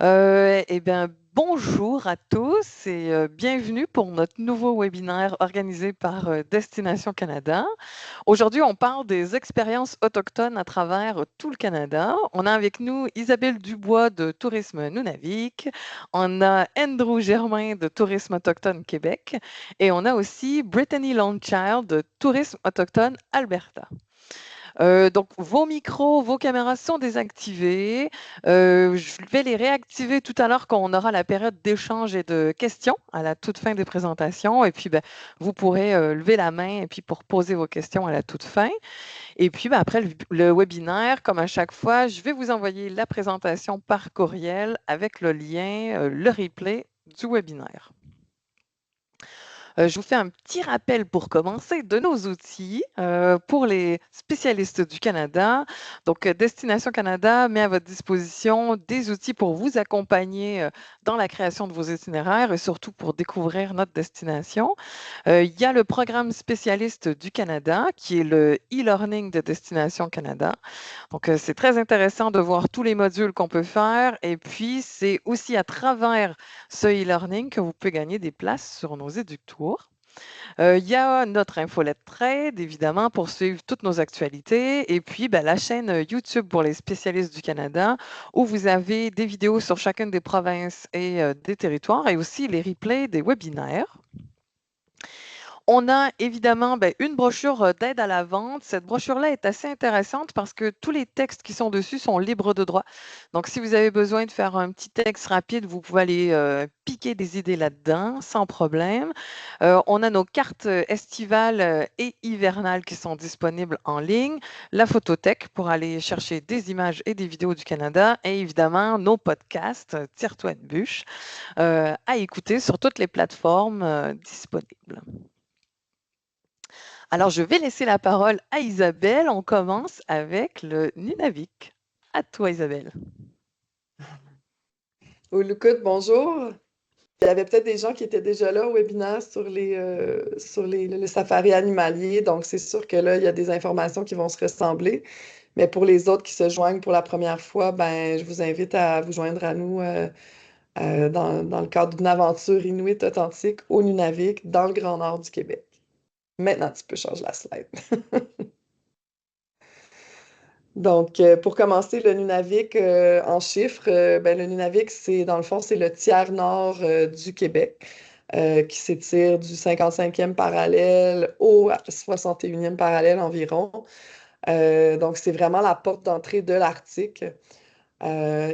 Eh bien, bonjour à tous et bienvenue pour notre nouveau webinaire organisé par Destination Canada. Aujourd'hui, on parle des expériences autochtones à travers tout le Canada. On a avec nous Isabelle Dubois de Tourisme Nunavik, on a Andrew Germain de Tourisme autochtone Québec et on a aussi Brittany Longchild de Tourisme autochtone Alberta. Donc, vos micros, vos caméras sont désactivés. Je vais les réactiver tout à l'heure quand on aura la période d'échange et de questions à la toute fin des présentations. Et puis, ben, vous pourrez lever la main et puis pour poser vos questions à la toute fin. Et puis, ben, après le webinaire, comme à chaque fois, je vais vous envoyer la présentation par courriel avec le lien, le replay du webinaire. Je vous fais un petit rappel pour commencer de nos outils pour les spécialistes du Canada. Donc, Destination Canada met à votre disposition des outils pour vous accompagner dans la création de vos itinéraires et surtout pour découvrir notre destination. Il y a le programme spécialiste du Canada qui est le e-learning de Destination Canada. Donc, c'est très intéressant de voir tous les modules qu'on peut faire et puis c'est aussi à travers ce e-learning que vous pouvez gagner des places sur nos éductours. Il y a notre infolette trade, évidemment, pour suivre toutes nos actualités. Et puis, ben, la chaîne YouTube pour les spécialistes du Canada, où vous avez des vidéos sur chacune des provinces et des territoires, et aussi les replays des webinaires. On a évidemment une brochure d'aide à la vente. Cette brochure-là est assez intéressante parce que tous les textes qui sont dessus sont libres de droit. Donc, si vous avez besoin de faire un petit texte rapide, vous pouvez aller piquer des idées là-dedans sans problème. On a nos cartes estivales et hivernales qui sont disponibles en ligne, la photothèque pour aller chercher des images et des vidéos du Canada et évidemment nos podcasts, Tire-toi une bûche, à écouter sur toutes les plateformes disponibles. Alors, je vais laisser la parole à Isabelle. On commence avec le Nunavik. À toi, Isabelle. Ouloukut, bonjour. Il y avait peut-être des gens qui étaient déjà là au webinaire le safari animalier, donc c'est sûr que là, il y a des informations qui vont se ressembler. Mais pour les autres qui se joignent pour la première fois, ben, je vous invite à vous joindre à nous dans le cadre d'une aventure inuit authentique au Nunavik, dans le Grand Nord du Québec. Maintenant, tu peux changer la slide. Donc, pour commencer, le Nunavik en chiffres, ben, le Nunavik, c'est dans le fond, c'est le tiers nord du Québec qui s'étire du 55e parallèle au 61e parallèle environ. Donc, c'est vraiment la porte d'entrée de l'Arctique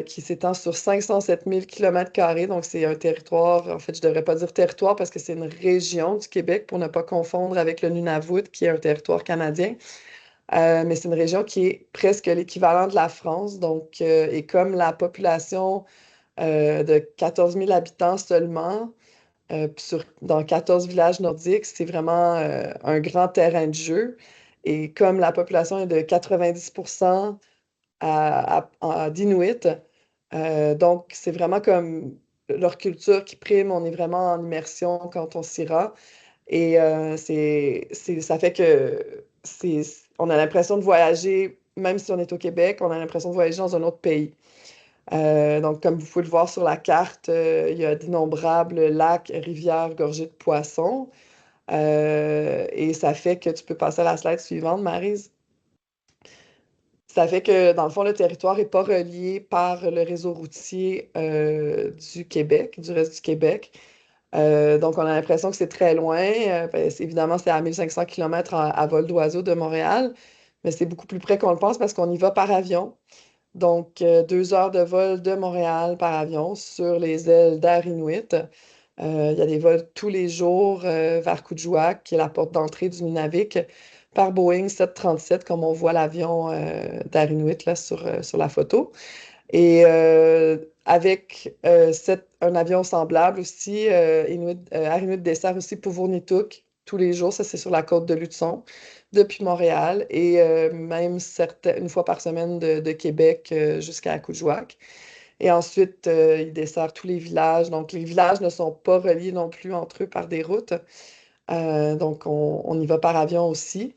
qui s'étend sur 507 000 km². Donc, c'est un territoire, en fait, je ne devrais pas dire territoire parce que c'est une région du Québec pour ne pas confondre avec le Nunavut qui est un territoire canadien. Mais c'est une région qui est presque l'équivalent de la France. Donc, et comme la population de 14 000 habitants seulement, dans 14 villages nordiques, c'est vraiment un grand terrain de jeu. Et comme la population est de 90% d'Inuits, donc c'est vraiment comme leur culture qui prime. On est vraiment en immersion quand on s'y rend. Et ça fait que on a l'impression de voyager, même si on est au Québec, on a l'impression de voyager dans un autre pays. Donc, comme vous pouvez le voir sur la carte, il y a d'innombrables lacs, rivières gorgées de poissons. Et ça fait que tu peux passer à la slide suivante, Maryse. Ça fait que, dans le fond, le territoire n'est pas relié par le réseau routier du Québec, du reste du Québec. Donc, on a l'impression que c'est très loin. Évidemment, c'est à 1500 km à vol d'oiseau de Montréal, mais c'est beaucoup plus près qu'on le pense parce qu'on y va par avion. Donc, 2 heures de vol de Montréal par avion sur les ailes d'Air Inuit. Il y a des vols tous les jours vers Kuujjuaq, qui est la porte d'entrée du Nunavik, par Boeing 737, comme on voit l'avion d'Air Inuit là, sur la photo. Et avec un avion semblable aussi, Air Inuit dessert aussi Puvunittuk tous les jours, ça c'est sur la côte de Luçon, depuis Montréal, et même une fois par semaine de Québec jusqu'à Kuujjuaq. Et ensuite, il dessert tous les villages. Donc, les villages ne sont pas reliés non plus entre eux par des routes. Donc, on y va par avion aussi.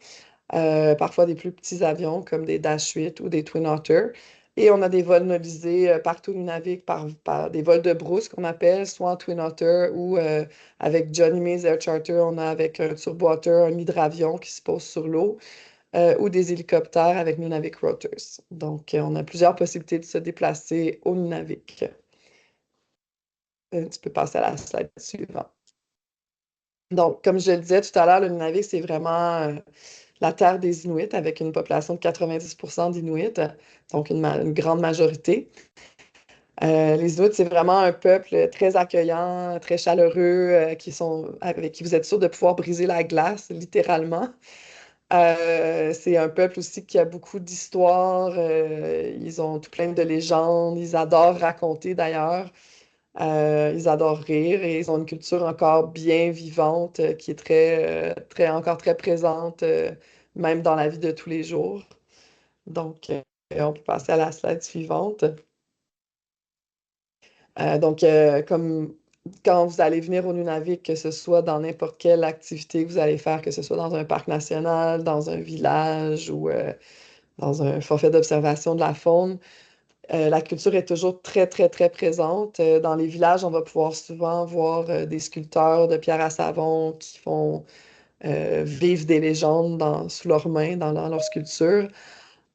Parfois des plus petits avions comme des Dash 8 ou des Twin Otter. Et on a des vols nolisés partout au Nunavik par des vols de brousse qu'on appelle, soit en Twin Otter ou avec Johnny Me's Air Charter, on a avec un turbowater, un hydravion qui se pose sur l'eau, ou des hélicoptères avec Nunavik Rotors. Donc, on a plusieurs possibilités de se déplacer au Nunavik. Tu peux passer à la slide suivante. Donc, comme je le disais tout à l'heure, le Nunavik, c'est vraiment la terre des Inuits avec une population de 90% d'Inuits, donc une grande majorité. Les Inuits, c'est vraiment un peuple très accueillant, très chaleureux, avec qui vous êtes sûr de pouvoir briser la glace, littéralement. C'est un peuple aussi qui a beaucoup d'histoires. Ils ont tout plein de légendes. Ils adorent raconter d'ailleurs. Ils adorent rire et ils ont une culture encore bien vivante qui est encore très présente, même dans la vie de tous les jours. Donc, on peut passer à la slide suivante. Comme quand vous allez venir au Nunavik, que ce soit dans n'importe quelle activité que vous allez faire, que ce soit dans un parc national, dans un village ou dans un forfait d'observation de la faune, la culture est toujours très, très, très présente. Dans les villages, on va pouvoir souvent voir des sculpteurs de pierre à savon qui font vivre des légendes sous leurs mains, dans leur sculpture.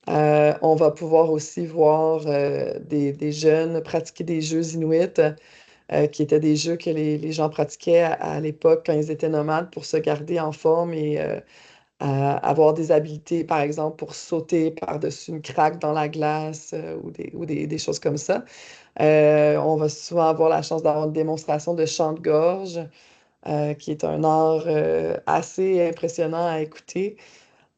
On va pouvoir aussi voir des jeunes pratiquer des jeux inuits, qui étaient des jeux que les gens pratiquaient à l'époque quand ils étaient nomades pour se garder en forme et avoir des habiletés, par exemple, pour sauter par-dessus une craque dans la glace ou des choses comme ça. On va souvent avoir la chance d'avoir une démonstration de chant de gorge, qui est un art assez impressionnant à écouter.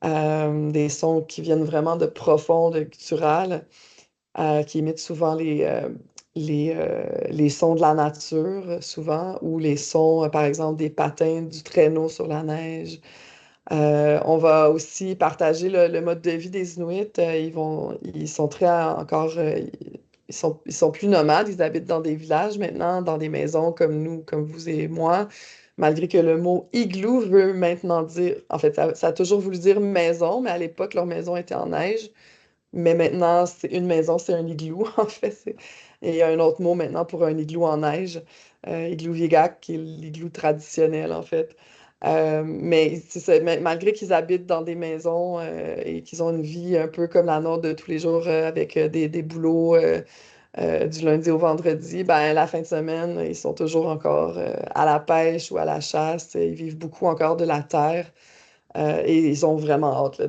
Des sons qui viennent vraiment de profond, de guttural, qui imitent souvent les sons de la nature, souvent, ou les sons, par exemple, des patins du traîneau sur la neige. On va aussi partager le mode de vie des Inuits. Ils sont très encore, ils sont plus nomades. Ils habitent dans des villages maintenant, dans des maisons comme nous, comme vous et moi. Malgré que le mot igloo veut maintenant dire, en fait, ça a toujours voulu dire maison, mais à l'époque, leur maison était en neige. Mais maintenant, c'est une maison, c'est un igloo, en fait. Et il y a un autre mot maintenant pour un igloo en neige, igloo vigak, qui est l'igloo traditionnel, en fait. Mais c'est ça, malgré qu'ils habitent dans des maisons et qu'ils ont une vie un peu comme la nôtre de tous les jours avec des boulots du lundi au vendredi, ben, la fin de semaine, ils sont toujours encore à la pêche ou à la chasse. Ils vivent beaucoup encore de la terre. Et ils ont vraiment hâte là,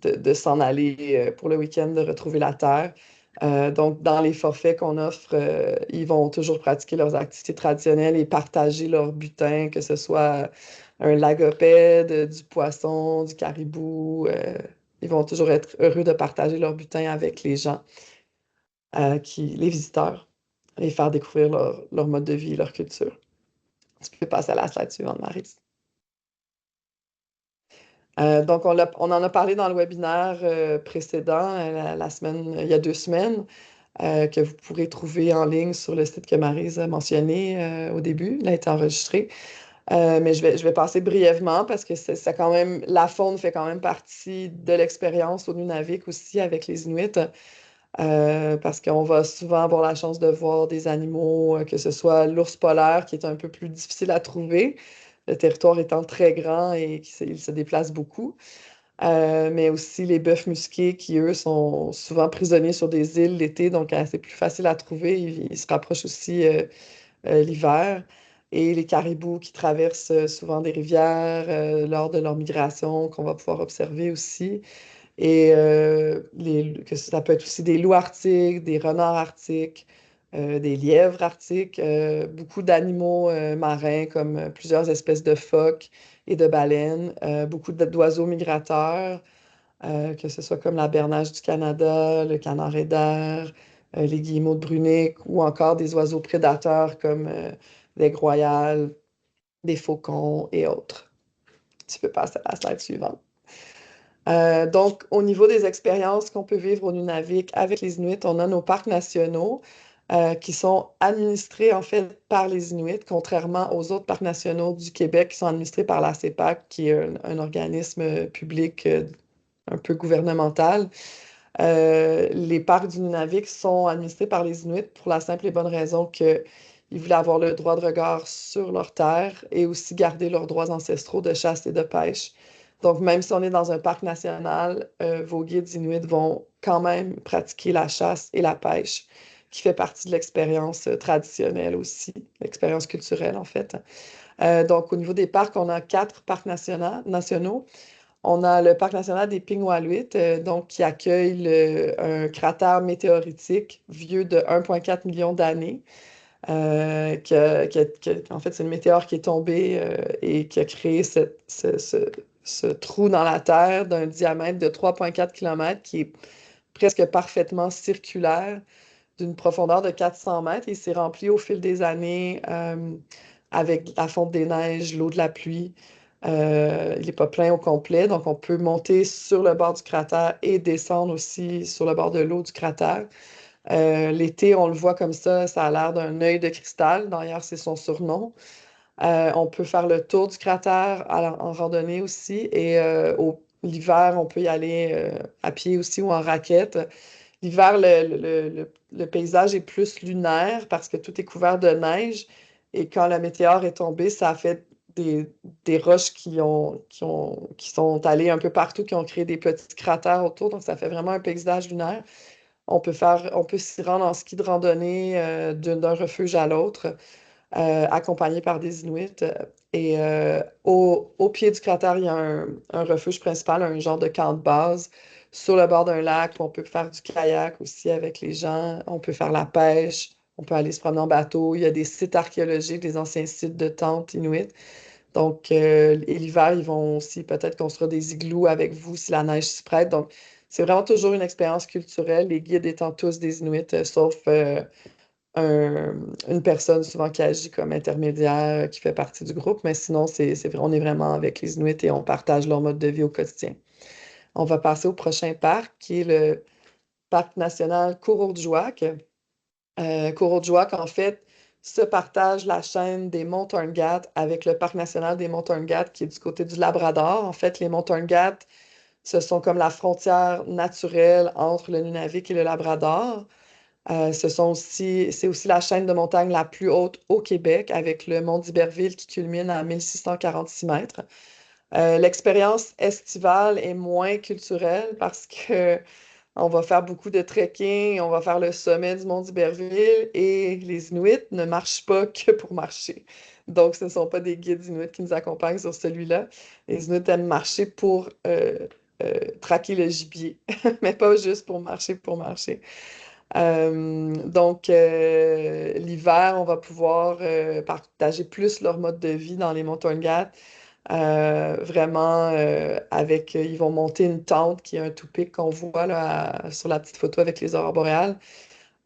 de s'en aller pour le week-end, de retrouver la terre. Donc, dans les forfaits qu'on offre, ils vont toujours pratiquer leurs activités traditionnelles et partager leur butin, que ce soit un lagopède, du poisson, du caribou. Ils vont toujours être heureux de partager leur butin avec les gens, les visiteurs, et faire découvrir leur mode de vie, leur culture. Tu peux passer à la slide suivante, Marie. Donc, on en a parlé dans le webinaire précédent, la semaine, il y a 2 semaines, que vous pourrez trouver en ligne sur le site que Maryse a mentionné au début. Il a été enregistré. Mais je vais passer brièvement parce que la faune fait quand même partie de l'expérience au Nunavik aussi avec les Inuits. Parce qu'on va souvent avoir la chance de voir des animaux, que ce soit l'ours polaire qui est un peu plus difficile à trouver, le territoire étant très grand et il se déplace beaucoup. Mais aussi les bœufs musqués qui, eux, sont souvent prisonniers sur des îles l'été, donc c'est plus facile à trouver. Ils se rapprochent aussi l'hiver. Et les caribous qui traversent souvent des rivières lors de leur migration, qu'on va pouvoir observer aussi. Et que ça peut être aussi des loups arctiques, des renards arctiques, des lièvres arctiques, beaucoup d'animaux marins comme plusieurs espèces de phoques et de baleines, beaucoup d'oiseaux migrateurs, que ce soit comme la bernache du Canada, le canard eider, les guillemots de Brunique ou encore des oiseaux prédateurs comme des royales, des faucons et autres. Tu peux passer à la slide suivante. Donc, au niveau des expériences qu'on peut vivre au Nunavik avec les Inuits, on a nos parcs nationaux qui sont administrés en fait par les Inuits, contrairement aux autres parcs nationaux du Québec qui sont administrés par la CEPAC, qui est un organisme public un peu gouvernemental. Les parcs du Nunavik sont administrés par les Inuits pour la simple et bonne raison qu'ils voulaient avoir le droit de regard sur leur terre et aussi garder leurs droits ancestraux de chasse et de pêche. Donc, même si on est dans un parc national, vos guides Inuits vont quand même pratiquer la chasse et la pêche, qui fait partie de l'expérience traditionnelle aussi, l'expérience culturelle en fait. Donc, au niveau des parcs, on a 4 parcs nationaux. On a le parc national des Pigoualuit, donc qui accueille un cratère météoritique vieux de 1,4 million d'années. En fait, c'est une météore qui est tombée et qui a créé ce trou dans la Terre d'un diamètre de 3,4 km qui est presque parfaitement circulaire, d'une profondeur de 400 mètres. Il s'est rempli au fil des années avec la fonte des neiges, l'eau de la pluie. Il n'est pas plein au complet, donc on peut monter sur le bord du cratère et descendre aussi sur le bord de l'eau du cratère. L'été, on le voit comme ça a l'air d'un œil de cristal. D'ailleurs, c'est son surnom. On peut faire le tour du cratère en randonnée aussi. Et l'hiver, on peut y aller à pied aussi ou en raquette. L'hiver, le paysage est plus lunaire parce que tout est couvert de neige. Et quand la météore est tombée, ça a fait des, des roches qui sont allées un peu partout, qui ont créé des petits cratères autour. Donc, ça fait vraiment un paysage lunaire. On peut s'y rendre en ski de randonnée d'un refuge à l'autre, accompagné par des Inuits. Et au pied du cratère, il y a un refuge principal, un genre de camp de base sur le bord d'un lac où on peut faire du kayak aussi avec les gens. On peut faire la pêche. On peut aller se promener en bateau. Il y a des sites archéologiques, des anciens sites de tentes inuits. Donc, et l'hiver, ils vont aussi peut-être construire des igloos avec vous si la neige s'y prête. Donc, c'est vraiment toujours une expérience culturelle, les guides étant tous des Inuits, sauf une personne souvent qui agit comme intermédiaire, qui fait partie du groupe. Mais sinon, on est vraiment avec les Inuits et on partage leur mode de vie au quotidien. On va passer au prochain parc, qui est le parc national Kurundjuak. Kurundjuak, en fait, se partage la chaîne des monts Turngat avec le parc national des monts Turngat qui est du côté du Labrador. En fait, les monts Turngat, ce sont comme la frontière naturelle entre le Nunavik et le Labrador. C'est aussi la chaîne de montagne la plus haute au Québec avec le mont d'Iberville qui culmine à 1646 mètres. L'expérience estivale est moins culturelle parce que on va faire beaucoup de trekking, on va faire le sommet du mont d'Iberville et les Inuits ne marchent pas que pour marcher. Donc, ce ne sont pas des guides Inuits qui nous accompagnent sur celui-là. Les Inuits aiment marcher pour traquer le gibier, mais pas juste pour marcher pour marcher. Donc, l'hiver, on va pouvoir partager plus leur mode de vie dans les montagnes. Vraiment, ils vont monter une tente qui est un toupik qu'on voit là, sur la petite photo avec les aurores boréales,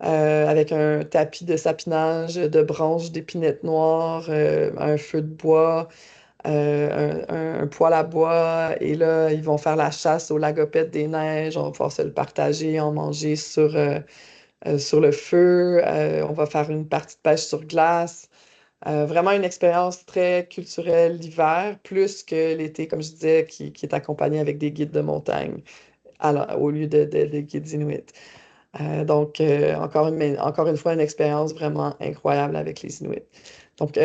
avec un tapis de sapinage de branches d'épinette noire, un feu de bois, un poêle à bois. Et là, ils vont faire la chasse aux lagopettes des neiges. On va pouvoir se le partager, en manger sur le feu. On va faire une partie de pêche sur glace. Vraiment une expérience très culturelle l'hiver, plus que l'été, comme je disais, qui est accompagné avec des guides de montagne au lieu de guides inuits. Donc, encore une fois, une expérience vraiment incroyable avec les Inuits. Donc,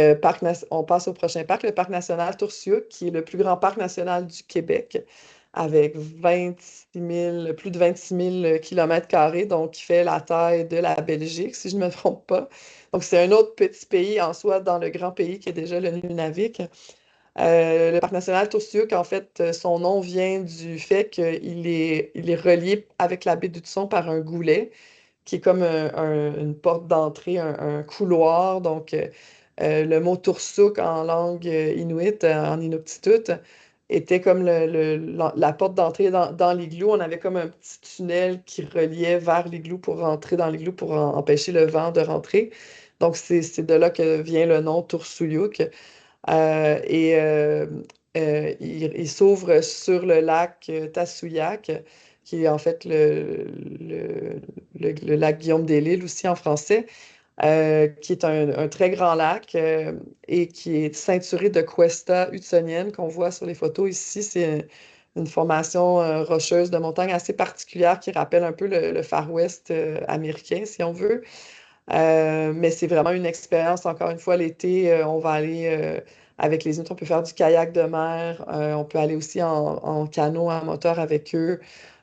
on passe au prochain parc, le parc national Tursiook, qui est le plus grand parc national du Québec, avec plus de 26 000 km², donc qui fait la taille de la Belgique, si je ne me trompe pas. Donc, c'est un autre petit pays en soi dans le grand pays qui est déjà le Nunavik. Le parc national Tursiook, en fait, son nom vient du fait il est relié avec la baie d'Hudson par un goulet, qui est comme une porte d'entrée, un couloir. Donc, le mot Tursook en langue inuit, en inuktitut, était comme la porte d'entrée dans l'igloo. On avait comme un petit tunnel qui reliait vers l'igloo pour rentrer dans l'igloo pour empêcher le vent de rentrer. Donc, c'est de là que vient le nom Tursuyuk. Et il s'ouvre sur le lac Tassouillac, qui est en fait le lac Guillaume des Lilles aussi en français, qui est un très grand lac et qui est ceinturé de cuesta hudsonienne qu'on voit sur les photos ici. C'est une formation rocheuse de montagne assez particulière qui rappelle un peu le Far West américain, si on veut. Mais c'est vraiment une expérience. Encore une fois, l'été, on va aller avec les Inuits, on peut faire du kayak de mer, on peut aller aussi en canot à moteur avec eux.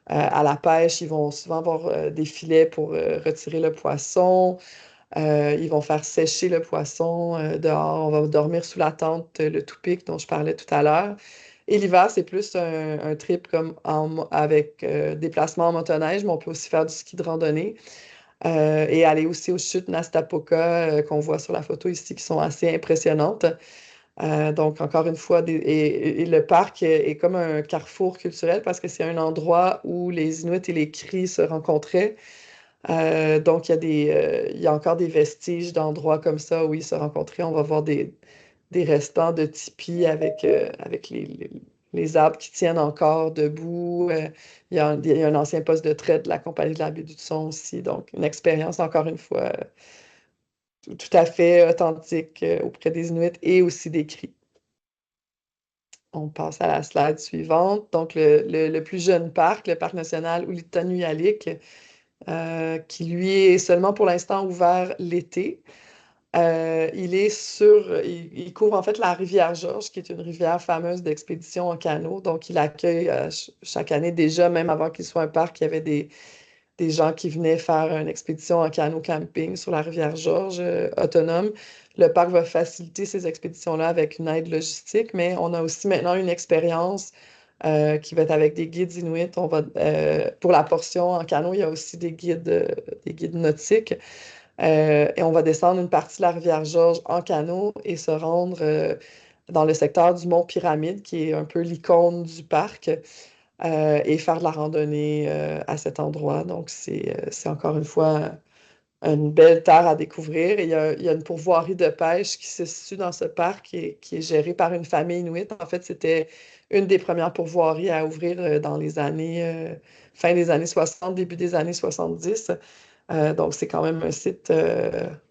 À la pêche, ils vont souvent avoir des filets pour retirer le poisson. Ils vont faire sécher le poisson dehors. On va dormir sous la tente, le Tupic dont je parlais tout à l'heure. Et l'hiver, c'est plus un trip comme avec déplacement en motoneige, mais on peut aussi faire du ski de randonnée. Et aller aussi aux chutes Nastapoca qu'on voit sur la photo ici, qui sont assez impressionnantes. Donc, encore une fois, et le parc est comme un carrefour culturel parce que c'est un endroit où les Inuits et les Cris se rencontraient. Donc, il y a encore des vestiges d'endroits comme ça où ils se rencontraient. On va voir des restants de tipis avec les arbres qui tiennent encore debout. Il y a un ancien poste de traite de la Compagnie de la baie du Son aussi. Donc, une expérience, encore une fois, tout à fait authentique auprès des Inuits et aussi des Cris. On passe à la slide suivante. Donc, le plus jeune parc, le parc national Oulitanuyalik, qui lui est seulement pour l'instant ouvert l'été. Il couvre en fait la rivière Georges, qui est une rivière fameuse d'expédition en canot. Donc, il accueille chaque année déjà, même avant qu'il soit un parc, il y avait des gens qui venaient faire une expédition en canot camping sur la rivière Georges, autonome. Le parc va faciliter ces expéditions-là avec une aide logistique, mais on a aussi maintenant une expérience qui va être avec des guides inuits. Pour la portion en canot, il y a aussi des guides nautiques. Et on va descendre une partie de la rivière Georges en canot et se rendre dans le secteur du mont Pyramide, qui est un peu l'icône du parc, et faire de la randonnée à cet endroit. Donc, c'est encore une fois une belle terre à découvrir. Et il y a une pourvoirie de pêche qui se situe dans ce parc qui est gérée par une famille inuite. En fait, c'était une des premières pourvoiries à ouvrir dans les années, fin des années 60, début des années 70. Donc, c'est quand même un site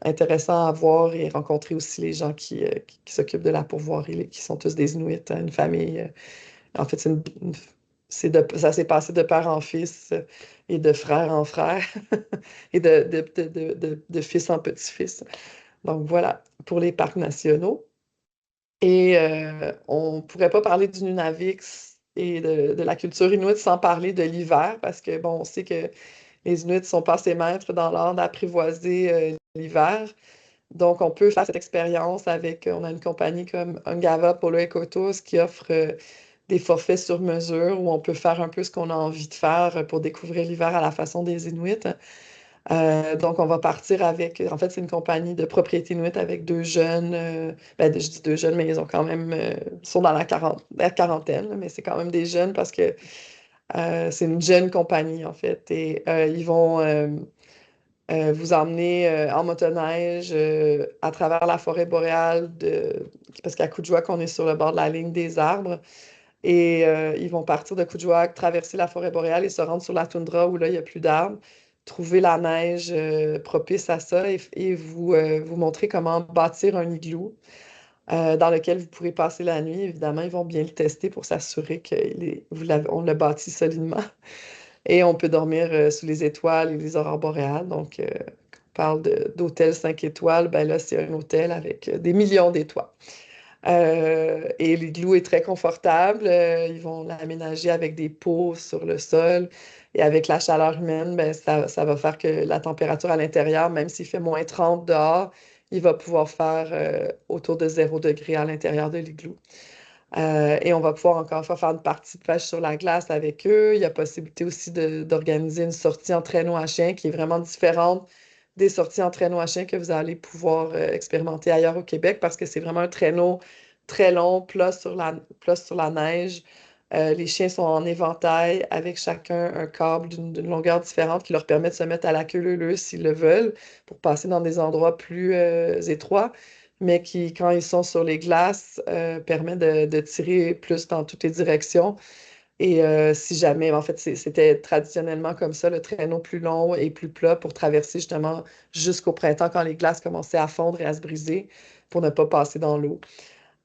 intéressant à voir et rencontrer aussi les gens qui s'occupent de la pourvoirie, qui sont tous des Inuits, hein, une famille. En fait, ça s'est passé de père en fils et de frère en frère et de fils en petit-fils. Donc, voilà pour les parcs nationaux. Et on ne pourrait pas parler du Nunavik et de la culture inuite sans parler de l'hiver parce que, bon, on sait que les Inuits sont passés maîtres dans l'art d'apprivoiser l'hiver. Donc, on peut faire cette expérience on a une compagnie comme Ungava Polo Ecotours qui offre des forfaits sur mesure où on peut faire un peu ce qu'on a envie de faire pour découvrir l'hiver à la façon des Inuits. Donc, on va partir en fait, c'est une compagnie de propriété inuit avec deux jeunes. Je dis deux jeunes, mais ils ont quand même, ils sont dans la quarantaine, là, mais c'est quand même des jeunes parce que c'est une jeune compagnie, en fait. Et ils vont vous emmener en motoneige à travers la forêt boréale, parce qu'à Kuujjuaq, on est sur le bord de la ligne des arbres. Et ils vont partir de Kuujjuaq, traverser la forêt boréale et se rendre sur la toundra où là, il n'y a plus d'arbres, trouver la neige propice à ça et vous montrer comment bâtir un igloo dans lequel vous pourrez passer la nuit. Évidemment, ils vont bien le tester pour s'assurer qu'on l'a bâti solidement. Et on peut dormir sous les étoiles et les aurores boréales. Donc, quand on parle d'hôtel 5 étoiles, ben là, c'est un hôtel avec des millions d'étoiles. Et l'igloo est très confortable. Ils vont l'aménager avec des pots sur le sol. Et avec la chaleur humaine, ben, ça va faire que la température à l'intérieur, même s'il fait -30 dehors, il va pouvoir faire autour de 0 degré à l'intérieur de l'igloo. Et on va pouvoir encore une fois faire une partie de pêche sur la glace avec eux. Il y a possibilité aussi d'organiser une sortie en traîneau à chien qui est vraiment différente des sorties en traîneau à chien que vous allez pouvoir expérimenter ailleurs au Québec parce que c'est vraiment un traîneau très long, plat sur la neige. Les chiens sont en éventail avec chacun un câble d'une longueur différente qui leur permet de se mettre à la queue leu-leu s'ils le veulent pour passer dans des endroits plus étroits, mais qui, quand ils sont sur les glaces, permet de tirer plus dans toutes les directions. Et si jamais, en fait, c'était traditionnellement comme ça, le traîneau plus long et plus plat pour traverser justement jusqu'au printemps quand les glaces commençaient à fondre et à se briser pour ne pas passer dans l'eau.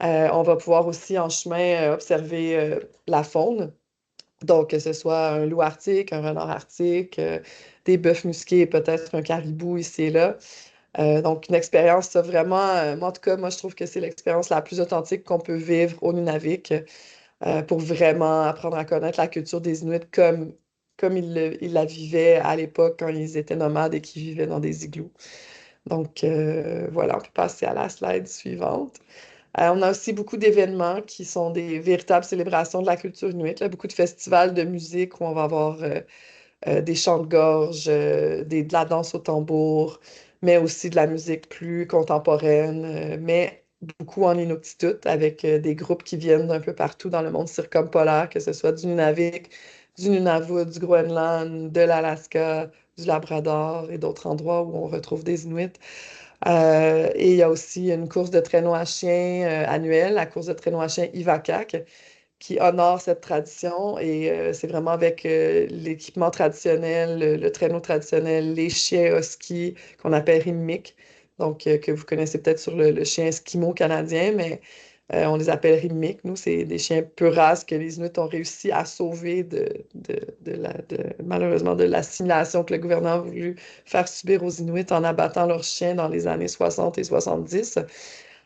On va pouvoir aussi en chemin observer la faune. Donc, que ce soit un loup arctique, un renard arctique, des bœufs musqués et peut-être un caribou ici et là. Donc, une expérience, ça vraiment, moi, en tout cas, moi, je trouve que c'est l'expérience la plus authentique qu'on peut vivre au Nunavik pour vraiment apprendre à connaître la culture des Inuits comme ils la vivaient à l'époque quand ils étaient nomades et qu'ils vivaient dans des igloos. Donc, voilà, on peut passer à la slide suivante. On a aussi beaucoup d'événements qui sont des véritables célébrations de la culture inuite, là, beaucoup de festivals de musique où on va avoir des chants de gorge, de la danse au tambour, mais aussi de la musique plus contemporaine, mais beaucoup en Inuktitut, avec des groupes qui viennent d'un peu partout dans le monde circumpolaire, que ce soit du Nunavik, du Nunavut, du Groenland, de l'Alaska, du Labrador et d'autres endroits où on retrouve des Inuits. Et il y a aussi une course de traîneau à chien annuelle, la course de traîneau à chien Ivakak, qui honore cette tradition. Et c'est vraiment avec l'équipement traditionnel, le traîneau traditionnel, les chiens huskies qu'on appelle Rimmick, donc que vous connaissez peut-être sur le chien esquimau canadien, mais on les appelle Rimmick. Nous, c'est des chiens peu races que les Inuits ont réussi à sauver malheureusement de l'assimilation que le gouvernement a voulu faire subir aux Inuits en abattant leurs chiens dans les années 60 et 70.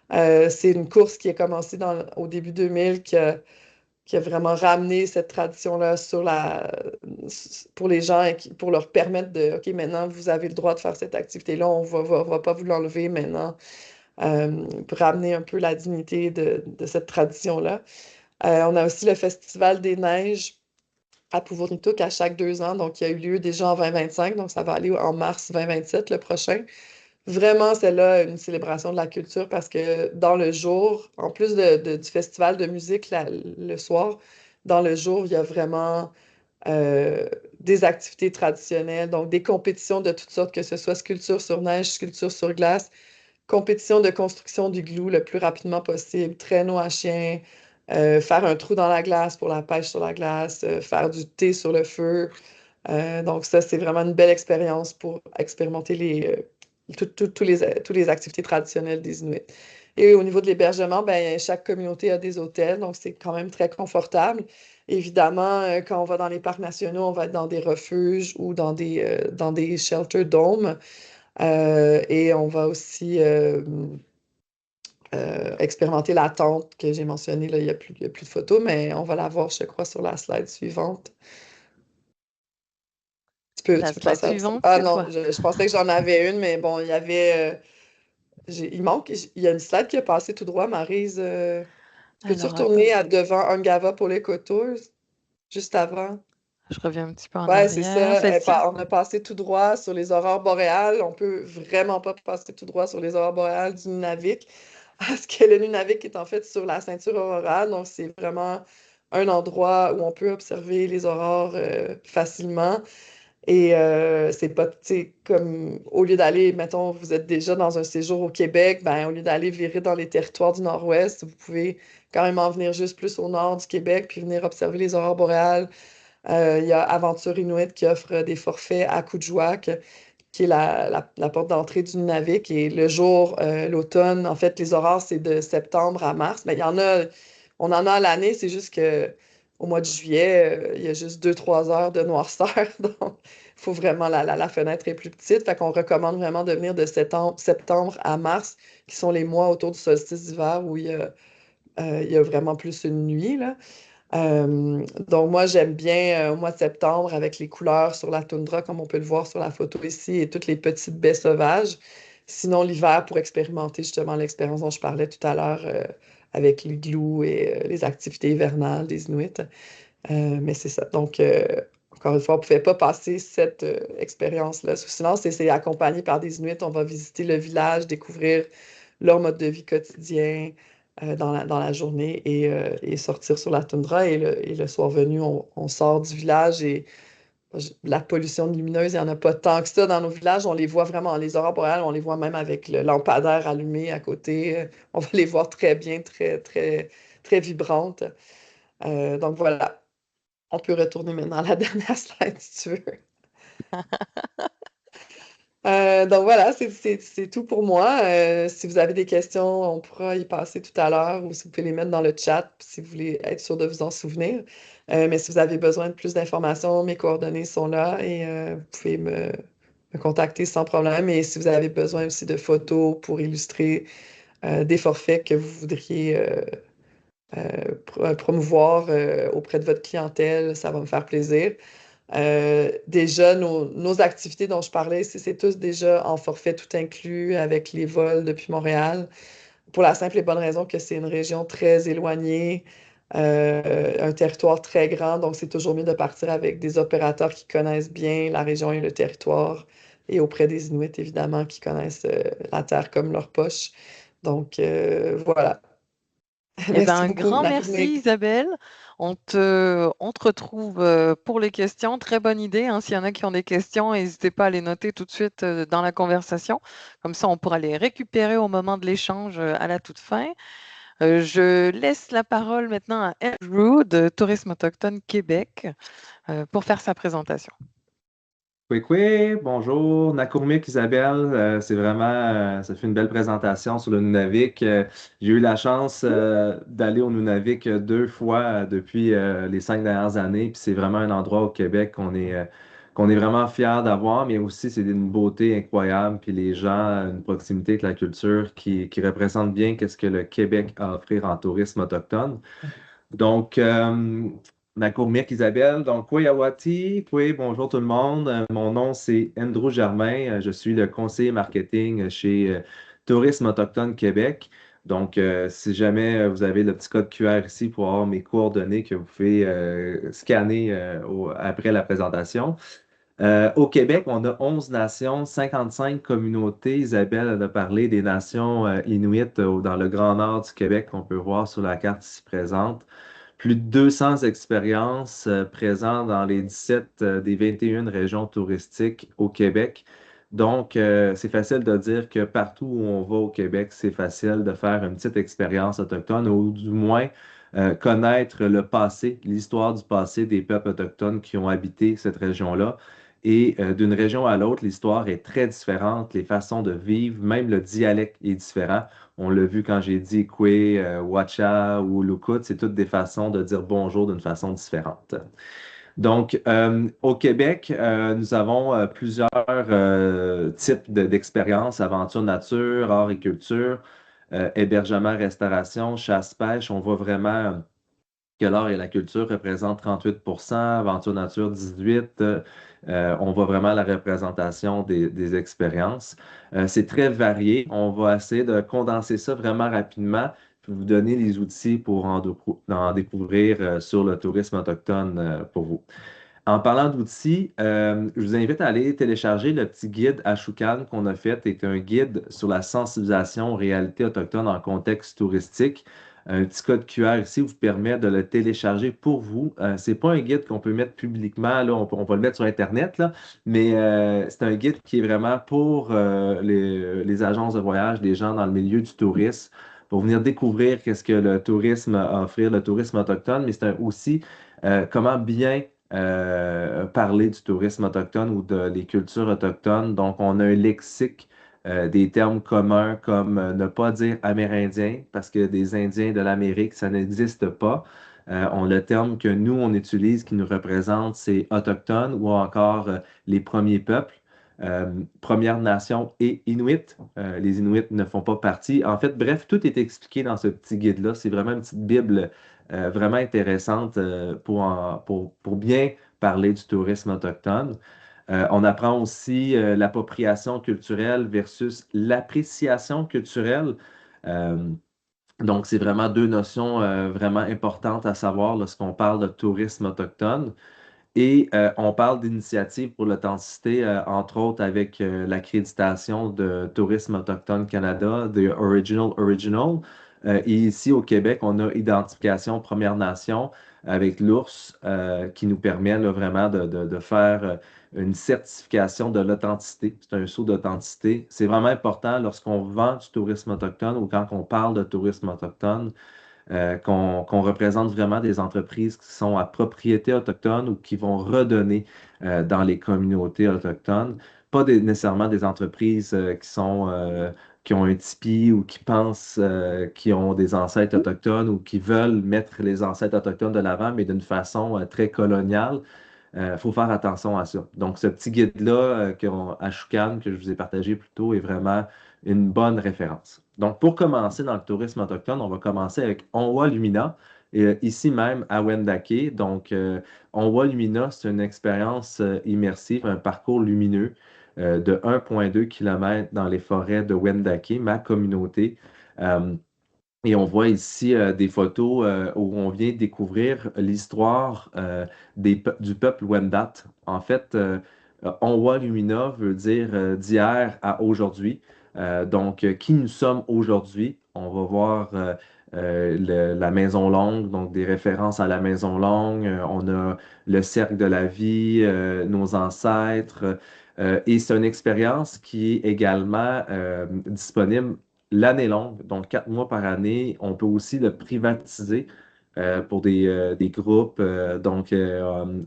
C'est une course qui a commencé au début 2000, qui a vraiment ramené cette tradition-là pour les gens et pour leur permettre de, OK, maintenant, vous avez le droit de faire cette activité-là, on va pas vous l'enlever maintenant, pour ramener un peu la dignité de cette tradition-là. On a aussi le Festival des Neiges à Puvornituk à chaque 2 ans, donc il y a eu lieu déjà en 2025, donc ça va aller en mars 2027, le prochain. Vraiment, c'est là une célébration de la culture parce que dans le jour, en plus du festival de musique le soir, dans le jour, il y a vraiment euh, des activités traditionnelles, donc des compétitions de toutes sortes, que ce soit sculpture sur neige, sculpture sur glace, compétition de construction du glue le plus rapidement possible, traîneau à chien, faire un trou dans la glace pour la pêche sur la glace, faire du thé sur le feu. Donc ça, c'est vraiment une belle expérience pour expérimenter tous les activités traditionnelles des Inuits. Et au niveau de l'hébergement, ben, chaque communauté a des hôtels, donc c'est quand même très confortable. Évidemment, quand on va dans les parcs nationaux, on va être dans des refuges ou dans des shelter domes. Et on va aussi expérimenter la tente que j'ai mentionnée. Là, il y a plus de photos, mais on va la voir, je crois, sur la slide suivante. Tu La peux slide passer à la slide. suivante, Ah c'est non, quoi? je pensais que j'en avais une, mais bon, il y avait. Il y a une slide qui a passé tout droit, Maryse. Peux-tu Alors, retourner attends, devant Ungava pour les Tours, juste avant? je reviens un petit peu en Ouais, c'est arrière. ça. Celle-ci? On a passé tout droit sur les aurores boréales. On peut vraiment pas passer tout droit sur les aurores boréales du Nunavik, parce que le Nunavik est en fait sur la ceinture aurorale. Donc, c'est vraiment un endroit où on peut observer les aurores facilement. Et c'est pas, tu sais, comme au lieu d'aller, mettons, vous êtes déjà dans un séjour au Québec, ben au lieu d'aller virer dans les territoires du Nord-Ouest, vous pouvez quand même en venir juste plus au nord du Québec puis venir observer les aurores boréales. Il y a Aventure Inuit qui offre des forfaits à Kuujjuaq, qui est la porte d'entrée du Nunavik. Et le jour, l'automne, en fait, les aurores, c'est de septembre à mars. Mais il y en a, on en a à l'année, c'est juste que au mois de juillet, il y a juste 2, 3 heures de noirceur. Donc, il faut vraiment, la fenêtre est plus petite. Fait qu'on recommande vraiment de venir de septembre à mars, qui sont les mois autour du solstice d'hiver où il y a vraiment plus une nuit, là. Donc moi, j'aime bien au mois de septembre avec les couleurs sur la toundra, comme on peut le voir sur la photo ici, et toutes les petites baies sauvages. Sinon, l'hiver, pour expérimenter justement l'expérience dont je parlais tout à l'heure avec l'igloo et les activités hivernales des Inuits. Mais c'est ça. Donc, encore une fois, on ne pouvait pas passer cette expérience-là sous silence et c'est accompagné par des Inuits. On va visiter le village, découvrir leur mode de vie quotidien dans la journée et sortir sur la toundra. Et le soir venu, on sort du village et la pollution lumineuse, il n'y en a pas tant que ça dans nos villages. On les voit vraiment, les aurores boréales, on les voit même avec le lampadaire allumé à côté. On va les voir très bien, très, très, très vibrantes. Donc voilà. On peut retourner maintenant à la dernière slide si tu veux. Donc voilà, c'est tout pour moi. Si vous avez des questions, on pourra y passer tout à l'heure ou si vous pouvez les mettre dans le chat si vous voulez être sûr de vous en souvenir. Mais si vous avez besoin de plus d'informations, mes coordonnées sont là et vous pouvez me contacter sans problème. Et si vous avez besoin aussi de photos pour illustrer des forfaits que vous voudriez promouvoir auprès de votre clientèle, ça va me faire plaisir. Déjà, nos activités dont je parlais ici, c'est tous déjà en forfait tout inclus avec les vols depuis Montréal, pour la simple et bonne raison que c'est une région très éloignée, un territoire très grand, donc c'est toujours mieux de partir avec des opérateurs qui connaissent bien la région et le territoire, et auprès des Inuits, évidemment, qui connaissent la terre comme leur poche. Donc, voilà. Eh ben, Merci un beaucoup, grand merci Marie-Mé. Isabelle. On te retrouve pour les questions. Très bonne idée, hein. S'il y en a qui ont des questions, n'hésitez pas à les noter tout de suite dans la conversation. Comme ça, on pourra les récupérer au moment de l'échange à la toute fin. Je laisse la parole maintenant à Andrew de Tourisme Autochtone Québec pour faire sa présentation. Oui, bonjour, Nakourmik Isabelle, c'est vraiment, ça fait une belle présentation sur le Nunavik. J'ai eu la chance d'aller au Nunavik deux fois depuis les 5 dernières années, puis c'est vraiment un endroit au Québec qu'on est vraiment fier d'avoir, mais aussi c'est une beauté incroyable, puis les gens, une proximité avec la culture qui représente bien qu'est-ce que le Québec a à offrir en tourisme autochtone. Donc, Nakourmiak Isabelle, donc Kweyawati, bonjour tout le monde. Mon nom c'est Andrew Germain. Je suis le conseiller marketing chez Tourisme Autochtone Québec. Donc, si jamais vous avez le petit code QR ici pour avoir mes coordonnées que vous pouvez scanner après la présentation. Au Québec, on a 11 nations, 55 communautés. Isabelle elle a parlé des nations inuites dans le Grand Nord du Québec qu'on peut voir sur la carte ici présente. Plus de 200 expériences présentes dans les 17 des 21 régions touristiques au Québec. Donc, c'est facile de dire que partout où on va au Québec, c'est facile de faire une petite expérience autochtone ou du moins connaître le passé, l'histoire du passé des peuples autochtones qui ont habité cette région-là. Et d'une région à l'autre, l'histoire est très différente, les façons de vivre, même le dialecte est différent. On l'a vu quand j'ai dit Kwe, Wacha ou Lukut, c'est toutes des façons de dire bonjour d'une façon différente. Donc, au Québec, nous avons plusieurs types d'expériences, aventure nature, art et culture, hébergement, restauration, chasse-pêche. On voit vraiment que l'art et la culture représentent 38%, aventure nature 18%. On voit vraiment la représentation des expériences. C'est très varié. On va essayer de condenser ça vraiment rapidement, puis vous donner les outils pour en découvrir sur le tourisme autochtone pour vous. En parlant d'outils, je vous invite à aller télécharger le petit guide Ashukan qu'on a fait. C'est un guide sur la sensibilisation aux réalités autochtones en contexte touristique. Un petit code QR ici vous permet de le télécharger pour vous. C'est pas un guide qu'on peut mettre publiquement, là, on va le mettre sur Internet, là, mais c'est un guide qui est vraiment pour les agences de voyage, les gens dans le milieu du tourisme, pour venir découvrir qu'est-ce que le tourisme a à offrir, le tourisme autochtone, mais c'est aussi comment bien parler du tourisme autochtone ou des cultures autochtones. Donc, on a un lexique des termes communs comme ne pas dire amérindien parce que des Indiens de l'Amérique, ça n'existe pas. On le terme que nous, on utilise qui nous représente, c'est autochtone ou encore les premiers peuples. Premières Nations et Inuit. Les Inuits ne font pas partie. En fait, bref, tout est expliqué dans ce petit guide-là. C'est vraiment une petite Bible vraiment intéressante pour bien parler du tourisme autochtone. On apprend aussi l'appropriation culturelle versus l'appréciation culturelle. Euh, donc, c'est vraiment deux notions vraiment importantes à savoir lorsqu'on parle de tourisme autochtone. Et on parle d'initiatives pour l'authenticité, entre autres avec l'accréditation de Tourisme Autochtone Canada, de Original Original. Et ici au Québec, on a Identification Première Nation avec l'ours qui nous permet là, vraiment de faire une certification de l'authenticité. C'est un saut d'authenticité. C'est vraiment important lorsqu'on vend du tourisme autochtone ou quand on parle de tourisme autochtone qu'on représente vraiment des entreprises qui sont à propriété autochtone ou qui vont redonner dans les communautés autochtones pas nécessairement des entreprises qui ont un tipi ou qui pensent qu'ils ont des ancêtres autochtones ou qui veulent mettre les ancêtres autochtones de l'avant, mais d'une façon très coloniale. Il faut faire attention à ça. Donc, ce petit guide-là à Choucan, que je vous ai partagé plus tôt, est vraiment une bonne référence. Donc, pour commencer dans le tourisme autochtone, on va commencer avec Onwa Lumina, ici même à Wendake. Donc, Onwa Lumina, c'est une expérience immersive, un parcours lumineux de 1,2 km dans les forêts de Wendake, ma communauté. Euh, et on voit ici des photos où on vient découvrir l'histoire du peuple Wendat. En fait, Onwa Lumina veut dire d'hier à aujourd'hui. Donc, qui nous sommes aujourd'hui? On va voir la Maison Longue, donc des références à la Maison Longue. On a le cercle de la vie, nos ancêtres. Et c'est une expérience qui est également disponible l'année longue, donc 4 mois par année. On peut aussi le privatiser pour des groupes,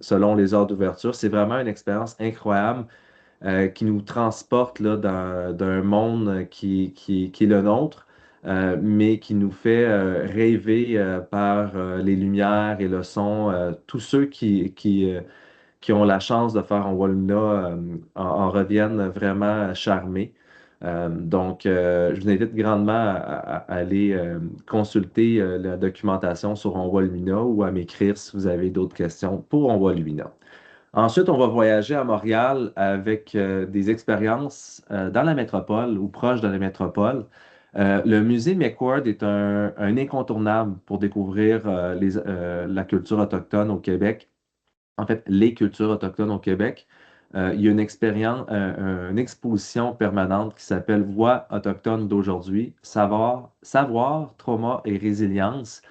selon les heures d'ouverture. C'est vraiment une expérience incroyable qui nous transporte là, d'un monde qui est le nôtre, mais qui nous fait rêver par les lumières et le son. Tous ceux qui ont la chance de faire en Walmuna en reviennent vraiment charmés. Je vous invite grandement à aller consulter la documentation sur Onwalmina ou à m'écrire si vous avez d'autres questions pour Onwalmina. Ensuite, on va voyager à Montréal avec des expériences dans la métropole ou proche de la métropole. Le musée McWord est un incontournable pour découvrir la culture autochtone au Québec, en fait, les cultures autochtones au Québec. Il y a une exposition permanente qui s'appelle Voix autochtones d'aujourd'hui, savoir, trauma et résilience,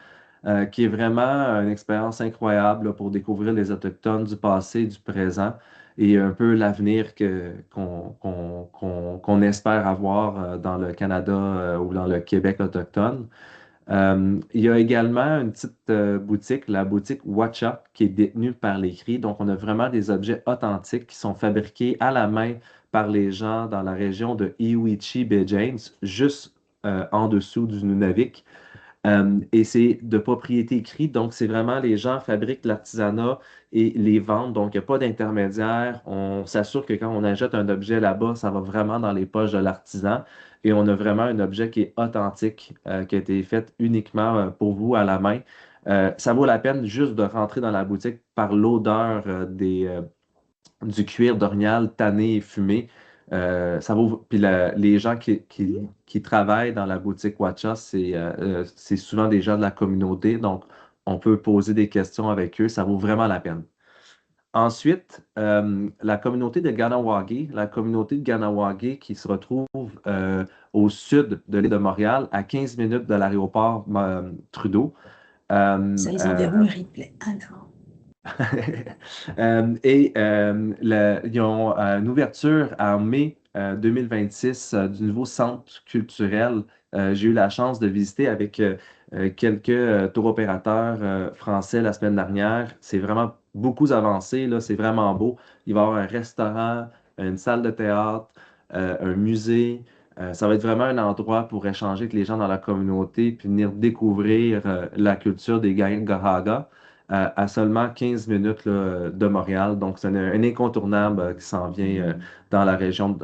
qui est vraiment une expérience incroyable là, pour découvrir les Autochtones du passé, du présent et un peu l'avenir qu'on espère avoir dans le Canada ou dans le Québec autochtone. Il y a également une petite boutique, la boutique Watcha, qui est détenue par les Cris. Donc, on a vraiment des objets authentiques qui sont fabriqués à la main par les gens dans la région de Iwichi Bay James, juste en dessous du Nunavik. Et c'est de propriété écrite, donc c'est vraiment les gens fabriquent l'artisanat et les vendent, donc il n'y a pas d'intermédiaire. On s'assure que quand on achète un objet là-bas, ça va vraiment dans les poches de l'artisan et on a vraiment un objet qui est authentique, qui a été fait uniquement pour vous à la main. Ça vaut la peine juste de rentrer dans la boutique par l'odeur du cuir d'orignal tanné et fumé. Puis les gens qui travaillent dans la boutique Watcha, c'est souvent des gens de la communauté, donc on peut poser des questions avec eux, ça vaut vraiment la peine. Ensuite, la communauté de Ganawagi, la communauté de Ganawagi qui se retrouve au sud de l'île de Montréal, à 15 minutes de l'aéroport Trudeau. Ça, ils enverront le replay. Ah non. Ils ont une ouverture en mai 2026 du nouveau centre culturel. J'ai eu la chance de visiter avec quelques tour opérateurs français la semaine dernière. C'est vraiment beaucoup avancé, là, c'est vraiment beau. Il va y avoir un restaurant, une salle de théâtre, un musée. Ça va être vraiment un endroit pour échanger avec les gens dans la communauté puis venir découvrir la culture des Gaïa-Gahaga à seulement 15 minutes là, de Montréal. Donc, c'est un incontournable qui s'en vient dans la région,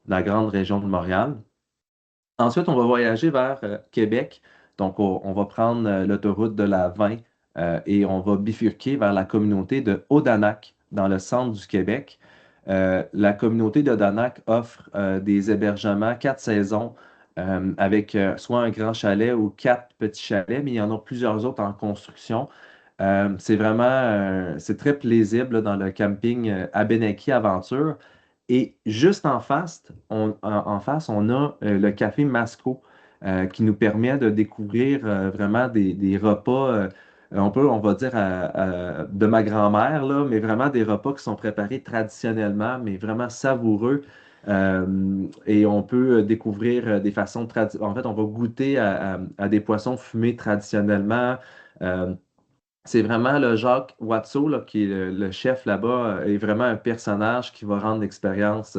la grande région de Montréal. Ensuite, on va voyager vers Québec. Donc, on va prendre l'autoroute de la 20 et on va bifurquer vers la communauté de Odanak, dans le centre du Québec. La communauté d'Odanak offre des hébergements 4 saisons avec soit un grand chalet ou 4 petits chalets, mais il y en a plusieurs autres en construction. C'est vraiment, c'est très plaisible là, dans le camping Abenaki Aventure. Et juste en face, on a le café Masco qui nous permet de découvrir vraiment des repas, on va dire de ma grand-mère, là, mais vraiment des repas qui sont préparés traditionnellement, mais vraiment savoureux. Et on peut découvrir des façons En fait, on va goûter à des poissons fumés traditionnellement. c'est vraiment le Jacques Watteau, là, qui est le chef là-bas, est vraiment un personnage qui va rendre l'expérience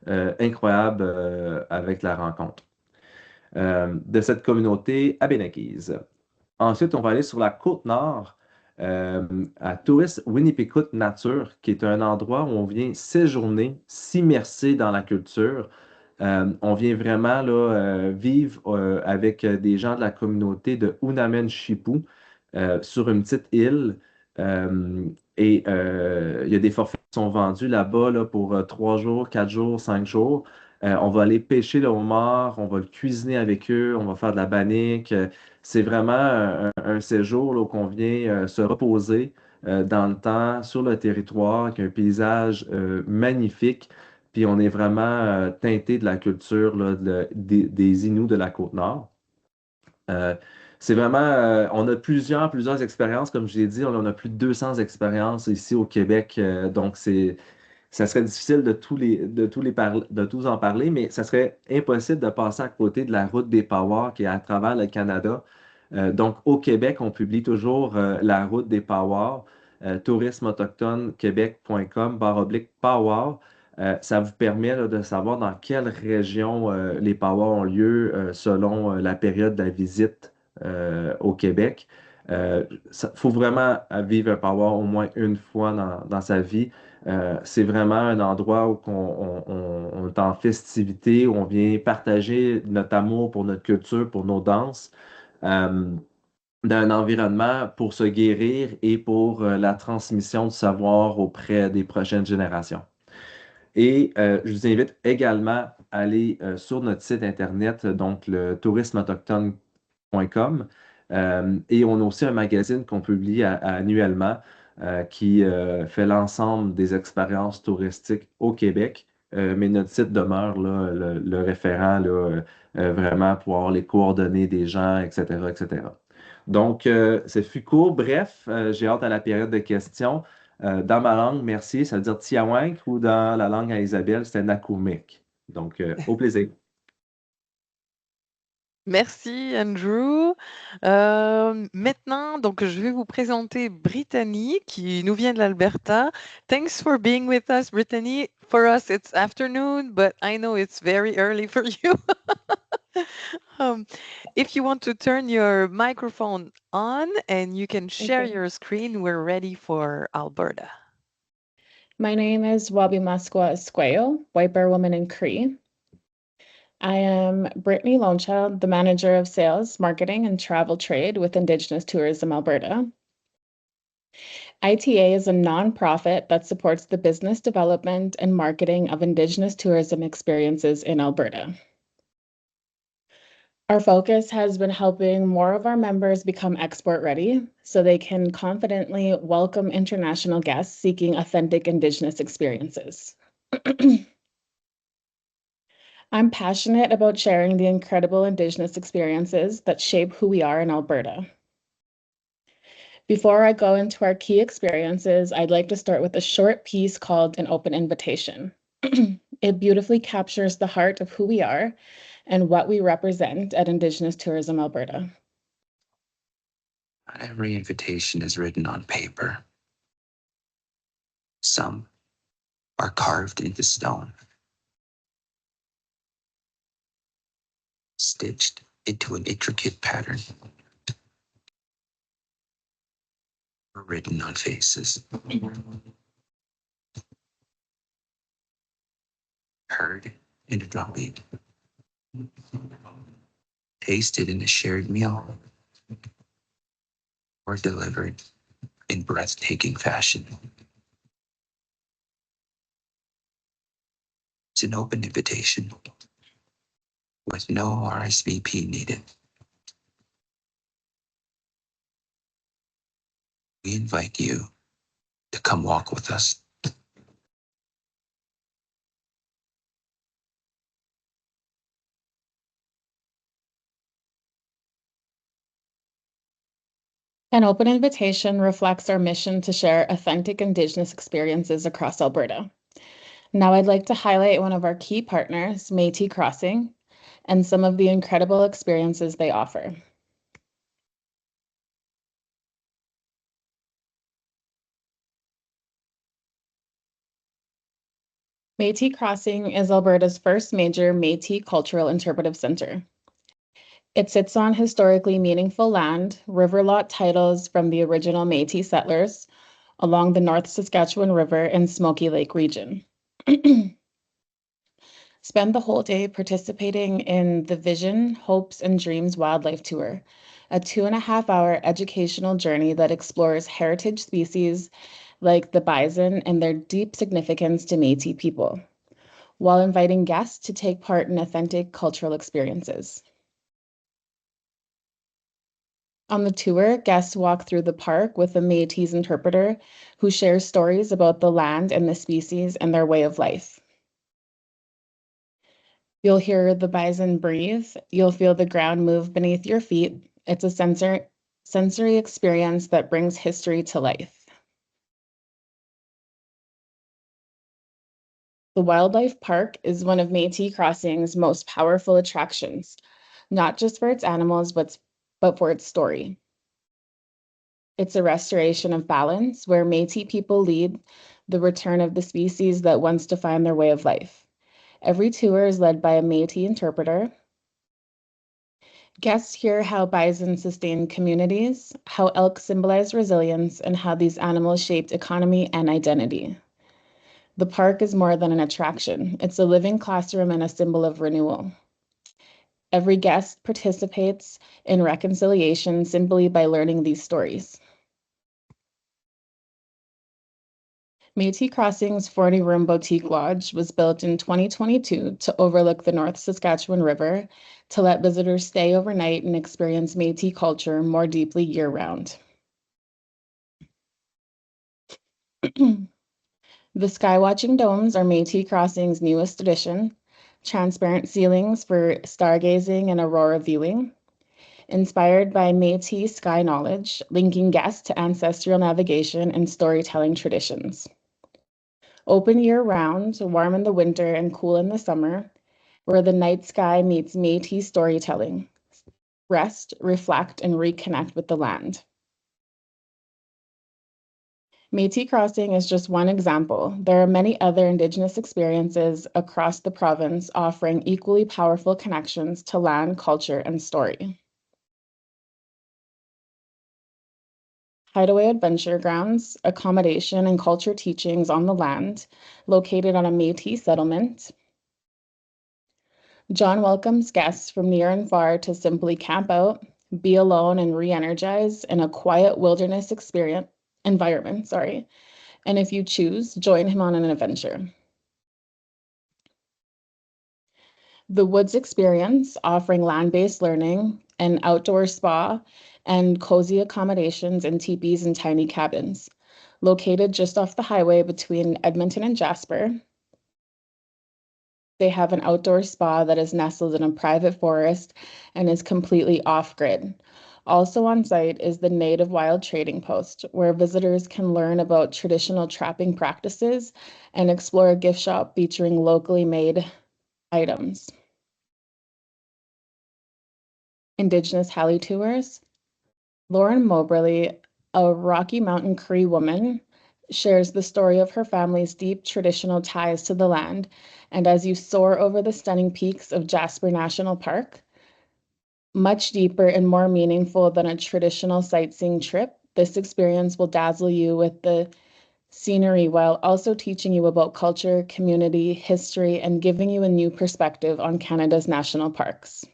incroyable avec la rencontre de cette communauté abénaquise. Ensuite, on va aller sur la côte nord, à Tourist Winnipegout Nature, qui est un endroit où on vient séjourner, s'immerser dans la culture. On vient vraiment là, vivre avec des gens de la communauté de Unamen Chipou sur une petite île. Euh, il y a des forfaits qui sont vendus là-bas là, pour 3 jours, 4 jours, 5 jours. On va aller pêcher le homard, on va le cuisiner avec eux, on va faire de la bannique. C'est vraiment un séjour là, où on vient se reposer dans le temps, sur le territoire, avec un paysage magnifique. Puis on est vraiment teinté de la culture là, des Inuits de la Côte-Nord. Euh, c'est vraiment, on a plusieurs expériences, comme je l'ai dit, on en a plus de 200 expériences ici au Québec, donc ça serait difficile de tous en parler, mais ça serait impossible de passer à côté de la route des Powwows qui est à travers le Canada. Donc, au Québec, on publie toujours la route des Powwows, tourismeautochtonequebec.com/powwow. Ça vous permet là, de savoir dans quelle région les powwows ont lieu selon la période de la visite au Québec. Il faut vraiment vivre un powwow au moins une fois dans sa vie. C'est vraiment un endroit où on est en festivité, où on vient partager notre amour pour notre culture, pour nos danses, euh, d'un environnement pour se guérir et pour la transmission du savoir auprès des prochaines générations. Et je vous invite également à aller sur notre site Internet, donc le tourismeautochtone.com. Et on a aussi un magazine qu'on publie annuellement qui fait l'ensemble des expériences touristiques au Québec. Mais notre site demeure là, le référent là, vraiment pour avoir les coordonnées des gens, etc., etc. Donc, ce fut court. Bref, j'ai hâte à la période de questions. Dans ma langue, merci, ça veut dire Tiawank, ou dans la langue à Isabelle, c'était Nakoumik. Donc, au plaisir. Merci Andrew. Maintenant, donc je vais vous présenter Brittany qui nous vient de l'Alberta. Thanks for being with us, Brittany. For us, it's afternoon, but I know it's very early for you. If you want to turn your microphone on and you can share Okay. your screen, we're ready for Alberta. My name is Wabi Masqua Esqueo, White Bear Woman in Cree. I am Brittany Lonechild, the Manager of Sales, Marketing, and Travel Trade with Indigenous Tourism Alberta. ITA is a nonprofit that supports the business development and marketing of Indigenous tourism experiences in Alberta. Our focus has been helping more of our members become export ready so they can confidently welcome international guests seeking authentic Indigenous experiences. I'm passionate about sharing the incredible Indigenous experiences that shape who we are in Alberta. Before I go into our key experiences, I'd like to start with a short piece called An Open Invitation. It beautifully captures the heart of who we are and what we represent at Indigenous Tourism Alberta. Every invitation is written on paper. Some are carved into stone, stitched into an intricate pattern, or written on faces. Heard in a drumbeat, tasted in a shared meal, or delivered in breathtaking fashion. It's an open invitation with no RSVP needed. We invite you to come walk with us. An open invitation reflects our mission to share authentic Indigenous experiences across Alberta. Now I'd like to highlight one of our key partners, Métis Crossing, and some of the incredible experiences they offer. Métis Crossing is Alberta's first major Métis cultural interpretive center. It sits on historically meaningful land, river lot titles from the original Métis settlers along the North Saskatchewan River and Smoky Lake region. Spend the whole day participating in the Vision, Hopes, and Dreams Wildlife Tour, a 2.5-hour educational journey that explores heritage species like the bison and their deep significance to Métis people, while inviting guests to take part in authentic cultural experiences. On the tour, guests walk through the park with a Métis interpreter who shares stories about the land and the species and their way of life. You'll hear the bison breathe. You'll feel the ground move beneath your feet. It's a sensory experience that brings history to life. The Wildlife Park is one of Métis Crossing's most powerful attractions, not just for its animals, but for its story. It's a restoration of balance where Métis people lead the return of the species that once defined their way of life. Every tour is led by a Métis interpreter. Guests hear how bison sustain communities, how elk symbolize resilience, and how these animals shaped economy and identity. The park is more than an attraction. It's a living classroom and a symbol of renewal. Every guest participates in reconciliation simply by learning these stories. Métis Crossing's 40-room boutique lodge was built in 2022 to overlook the North Saskatchewan River to let visitors stay overnight and experience Métis culture more deeply year-round. The skywatching domes are Métis Crossing's newest addition, transparent ceilings for stargazing and aurora viewing, inspired by Métis sky knowledge, linking guests to ancestral navigation and storytelling traditions. Open year-round, warm in the winter and cool in the summer, where the night sky meets Métis storytelling. Rest, reflect, and reconnect with the land. Métis Crossing is just one example. There are many other Indigenous experiences across the province offering equally powerful connections to land, culture, and story. Hideaway Adventure Grounds, accommodation and culture teachings on the land, located on a Métis settlement. John welcomes guests from near and far to simply camp out, be alone, and re-energize in a quiet wilderness environment. And if you choose, join him on an adventure. The Woods Experience, offering land-based learning, an outdoor spa, and cozy accommodations in teepees and tiny cabins. Located just off the highway between Edmonton and Jasper, they have an outdoor spa that is nestled in a private forest and is completely off-grid. Also on site is the Native Wild Trading Post, where visitors can learn about traditional trapping practices and explore a gift shop featuring locally made items. Indigenous Heli Tours. Lauren Moberly, a Rocky Mountain Cree woman, shares the story of her family's deep traditional ties to the land. And as you soar over the stunning peaks of Jasper National Park, much deeper and more meaningful than a traditional sightseeing trip, this experience will dazzle you with the scenery while also teaching you about culture, community, history, and giving you a new perspective on Canada's national parks.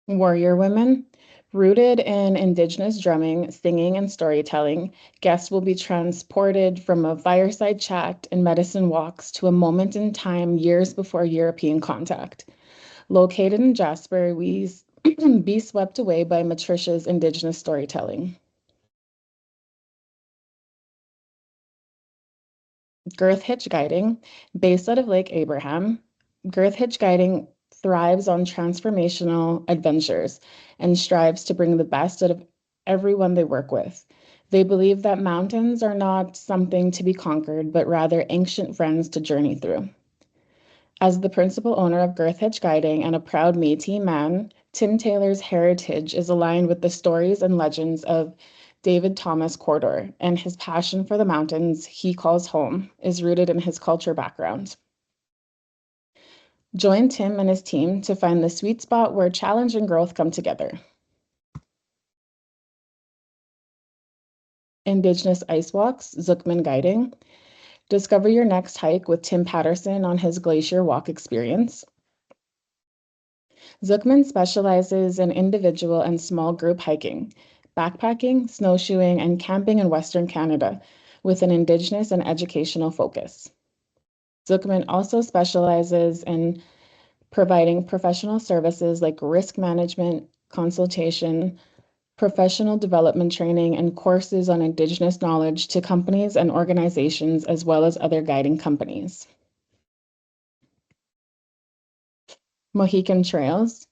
Warrior Women. Rooted in Indigenous drumming, singing, and storytelling, guests will be transported from a fireside chat and medicine walks to a moment in time years before European contact. Located in Jasper, we be swept away by Matricia's Indigenous storytelling. Girth Hitch Guiding. Based out of Lake Abraham, Girth Hitch Guiding thrives on transformational adventures and strives to bring the best out of everyone they work with. They believe that mountains are not something to be conquered, but rather ancient friends to journey through. As the principal owner of Girth Hitch Guiding and a proud Métis man, Tim Taylor's heritage is aligned with the stories and legends of David Thomas Cordor, and his passion for the mountains he calls home is rooted in his culture background. Join Tim and his team to find the sweet spot where challenge and growth come together. Indigenous Ice Walks, Zookman Guiding. Discover your next hike with Tim Patterson on his glacier walk experience. Zookman specializes in individual and small group hiking, backpacking, snowshoeing, and camping in Western Canada with an Indigenous and educational focus. Zookman also specializes in providing professional services like risk management, consultation, professional development training, and courses on Indigenous knowledge to companies and organizations, as well as other guiding companies. Mohican Trails.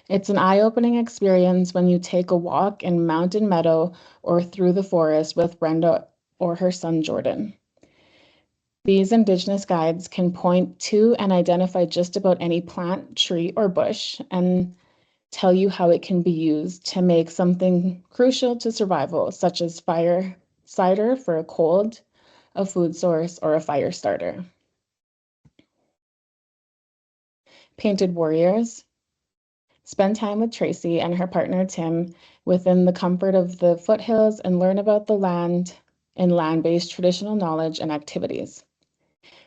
It's an eye-opening experience when you take a walk in Mountain Meadow or through the forest with Brenda or her son, Jordan. These Indigenous guides can point to and identify just about any plant, tree, or bush and tell you how it can be used to make something crucial to survival, such as fire cider for a cold, a food source, or a fire starter. Painted Warriors. Spend time with Tracy and her partner Tim within the comfort of the foothills and learn about the land and land-based traditional knowledge and activities.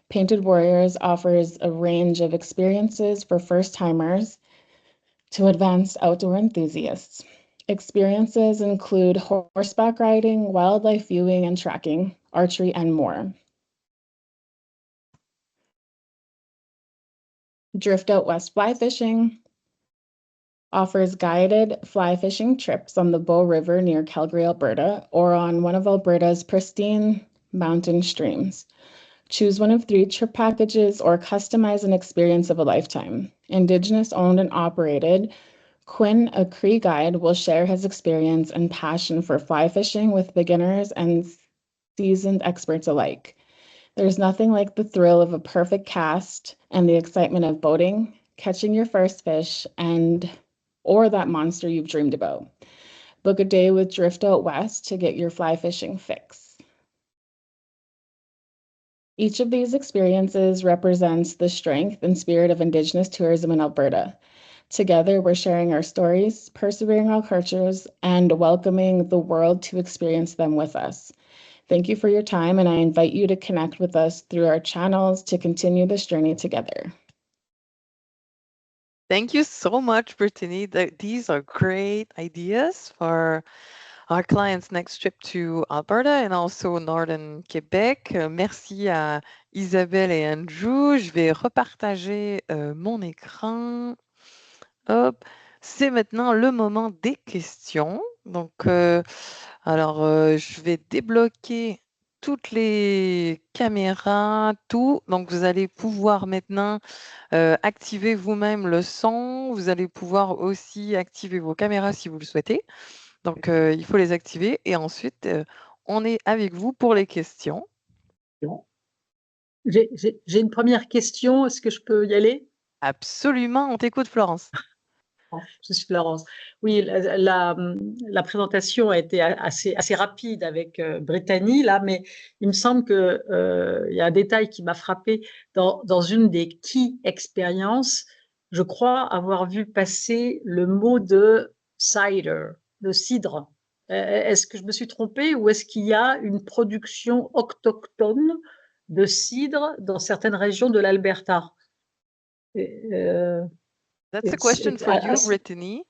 Painted Warriors offers a range of experiences for first-timers to advanced outdoor enthusiasts. Experiences include horseback riding, wildlife viewing and tracking, archery, and more. Drift Out West Fly Fishing offers guided fly fishing trips on the Bow River near Calgary, Alberta, or on one of Alberta's pristine mountain streams. Choose one of 3 trip packages or customize an experience of a lifetime. Indigenous owned and operated, Quinn, a Cree guide, will share his experience and passion for fly fishing with beginners and seasoned experts alike. There's nothing like the thrill of a perfect cast and the excitement of boating, catching your first fish, or that monster you've dreamed about. Book a day with Drift Out West to get your fly fishing fix. Each of these experiences represents the strength and spirit of Indigenous tourism in Alberta. Together, we're sharing our stories, persevering our cultures, and welcoming the world to experience them with us. Thank you for your time, and I invite you to connect with us through our channels to continue this journey together. Thank you so much, Brittany. These are great ideas for our clients' next trip to Alberta and also Northern Québec. Merci à Isabelle et Andrew. Je vais repartager mon écran. Hop, c'est maintenant le moment des questions. Donc, je vais débloquer toutes les caméras, tout. Donc, vous allez pouvoir maintenant activer vous-même le son. Vous allez pouvoir aussi activer vos caméras si vous le souhaitez. Donc, il faut les activer et ensuite, on est avec vous pour les questions. J'ai une première question. Est-ce que je peux y aller? Absolument, on t'écoute, Florence. Je suis Florence. Oui, la présentation a été assez rapide avec Brittany, là, mais il me semble qu'il y a un détail qui m'a frappé dans une des key expériences. Je crois avoir vu passer le mot de cider, de cidre. Est-ce que je me suis trompée ou est-ce qu'il y a une production autochtone de cidre dans certaines régions de l'Alberta? That's a question for you, Brittany.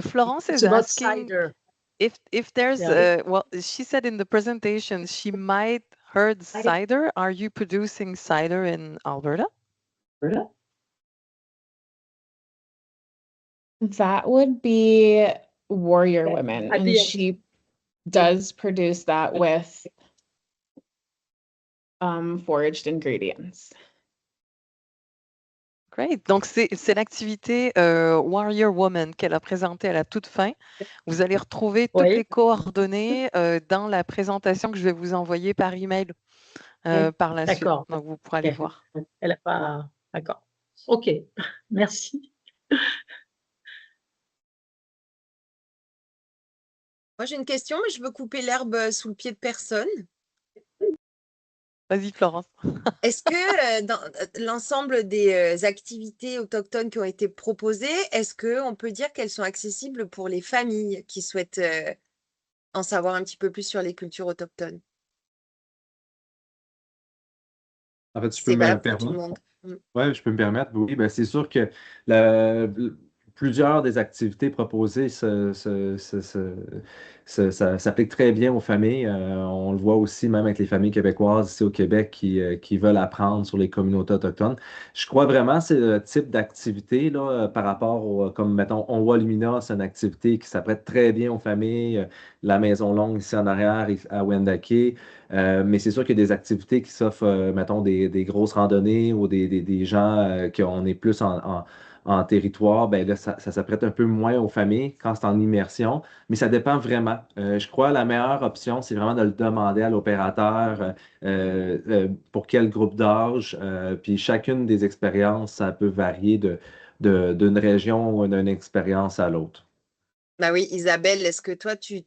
Florence is about asking cider. if there's well, she said in the presentation she might heard cider. Are you producing cider in Alberta? That would be Warrior Women, and she does produce that with foraged ingredients. Great. Donc, c'est l'activité Warrior Woman qu'elle a présentée à la toute fin. Vous allez retrouver toutes les coordonnées dans la présentation que je vais vous envoyer par email par la suite. Donc, vous pourrez aller voir. Elle a pas... D'accord. OK. Merci. Moi, j'ai une question, mais je veux couper l'herbe sous le pied de personne. Vas-y, Florence. Est-ce que dans l'ensemble des activités autochtones qui ont été proposées, est-ce qu'on peut dire qu'elles sont accessibles pour les familles qui souhaitent en savoir un petit peu plus sur les cultures autochtones? En fait, je peux C'est me valable pour tout le permettre. monde. Mm. Oui, je peux me permettre. Oui, ben, c'est sûr que la- plusieurs des activités proposées s'appliquent très bien aux familles. On le voit aussi même avec les familles québécoises ici au Québec qui veulent apprendre sur les communautés autochtones. Je crois vraiment que c'est le type d'activité là, par rapport comme mettons, On voit Lumina, c'est une activité qui s'apprête très bien aux familles. La Maison Longue ici en arrière à Wendake. Mais c'est sûr qu'il y a des activités qui s'offrent, mettons, des grosses randonnées ou des gens qu'on est plus en territoire, ben là, ça s'apprête un peu moins aux familles quand c'est en immersion, mais ça dépend vraiment. Je crois que la meilleure option, c'est vraiment de le demander à l'opérateur pour quel groupe d'âge, puis chacune des expériences, ça peut varier d'une région ou d'une expérience à l'autre. Bah oui, Isabelle, est-ce que toi, tu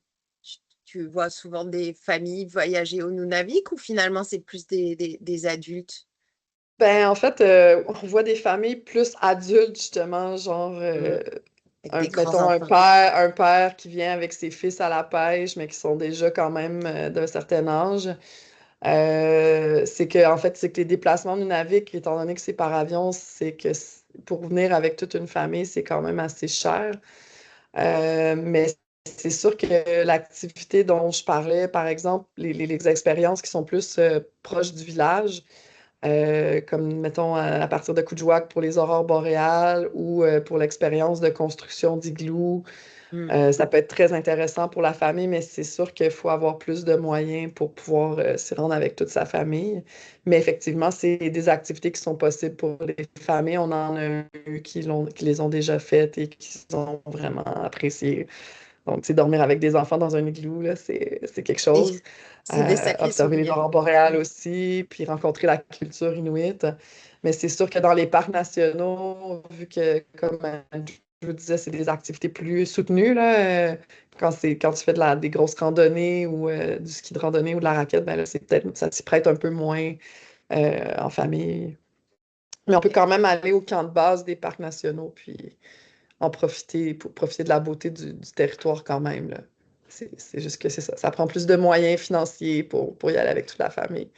vois souvent des familles voyager au Nunavik ou finalement c'est plus des adultes? Ben, en fait, on voit des familles plus adultes, justement, genre, Avec des mettons, grands-enfants. un père qui vient avec ses fils à la pêche, mais qui sont déjà quand même d'un certain âge. C'est que, en fait, c'est que les déplacements Nunavik, étant donné que c'est par avion, c'est que pour venir avec toute une famille, c'est quand même assez cher. Mais c'est sûr que l'activité dont je parlais, par exemple, les expériences qui sont plus proches du village, comme mettons à partir de Kuujjuaq pour les aurores boréales ou pour l'expérience de construction d'igloo. Ça peut être très intéressant pour la famille, mais c'est sûr qu'il faut avoir plus de moyens pour pouvoir s'y rendre avec toute sa famille. Mais effectivement, c'est des activités qui sont possibles pour les familles. On en a eu qui les ont déjà faites et qui ont vraiment apprécié. Donc, tu sais, dormir avec des enfants dans un igloo, là, c'est quelque chose. C'est des sacrés Observer les souvenirs. aurores boréales aussi, puis rencontrer la culture inuite. Mais c'est sûr que dans les parcs nationaux, vu que, comme je vous disais, c'est des activités plus soutenues, là, quand tu fais des grosses randonnées ou du ski de randonnée ou de la raquette, ben là, c'est peut-être, ça s'y prête un peu moins en famille. Mais on peut quand même aller au camp de base des parcs nationaux, puis en profiter pour profiter de la beauté du territoire quand même, là. C'est juste que c'est ça. Ça prend plus de moyens financiers pour y aller avec toute la famille.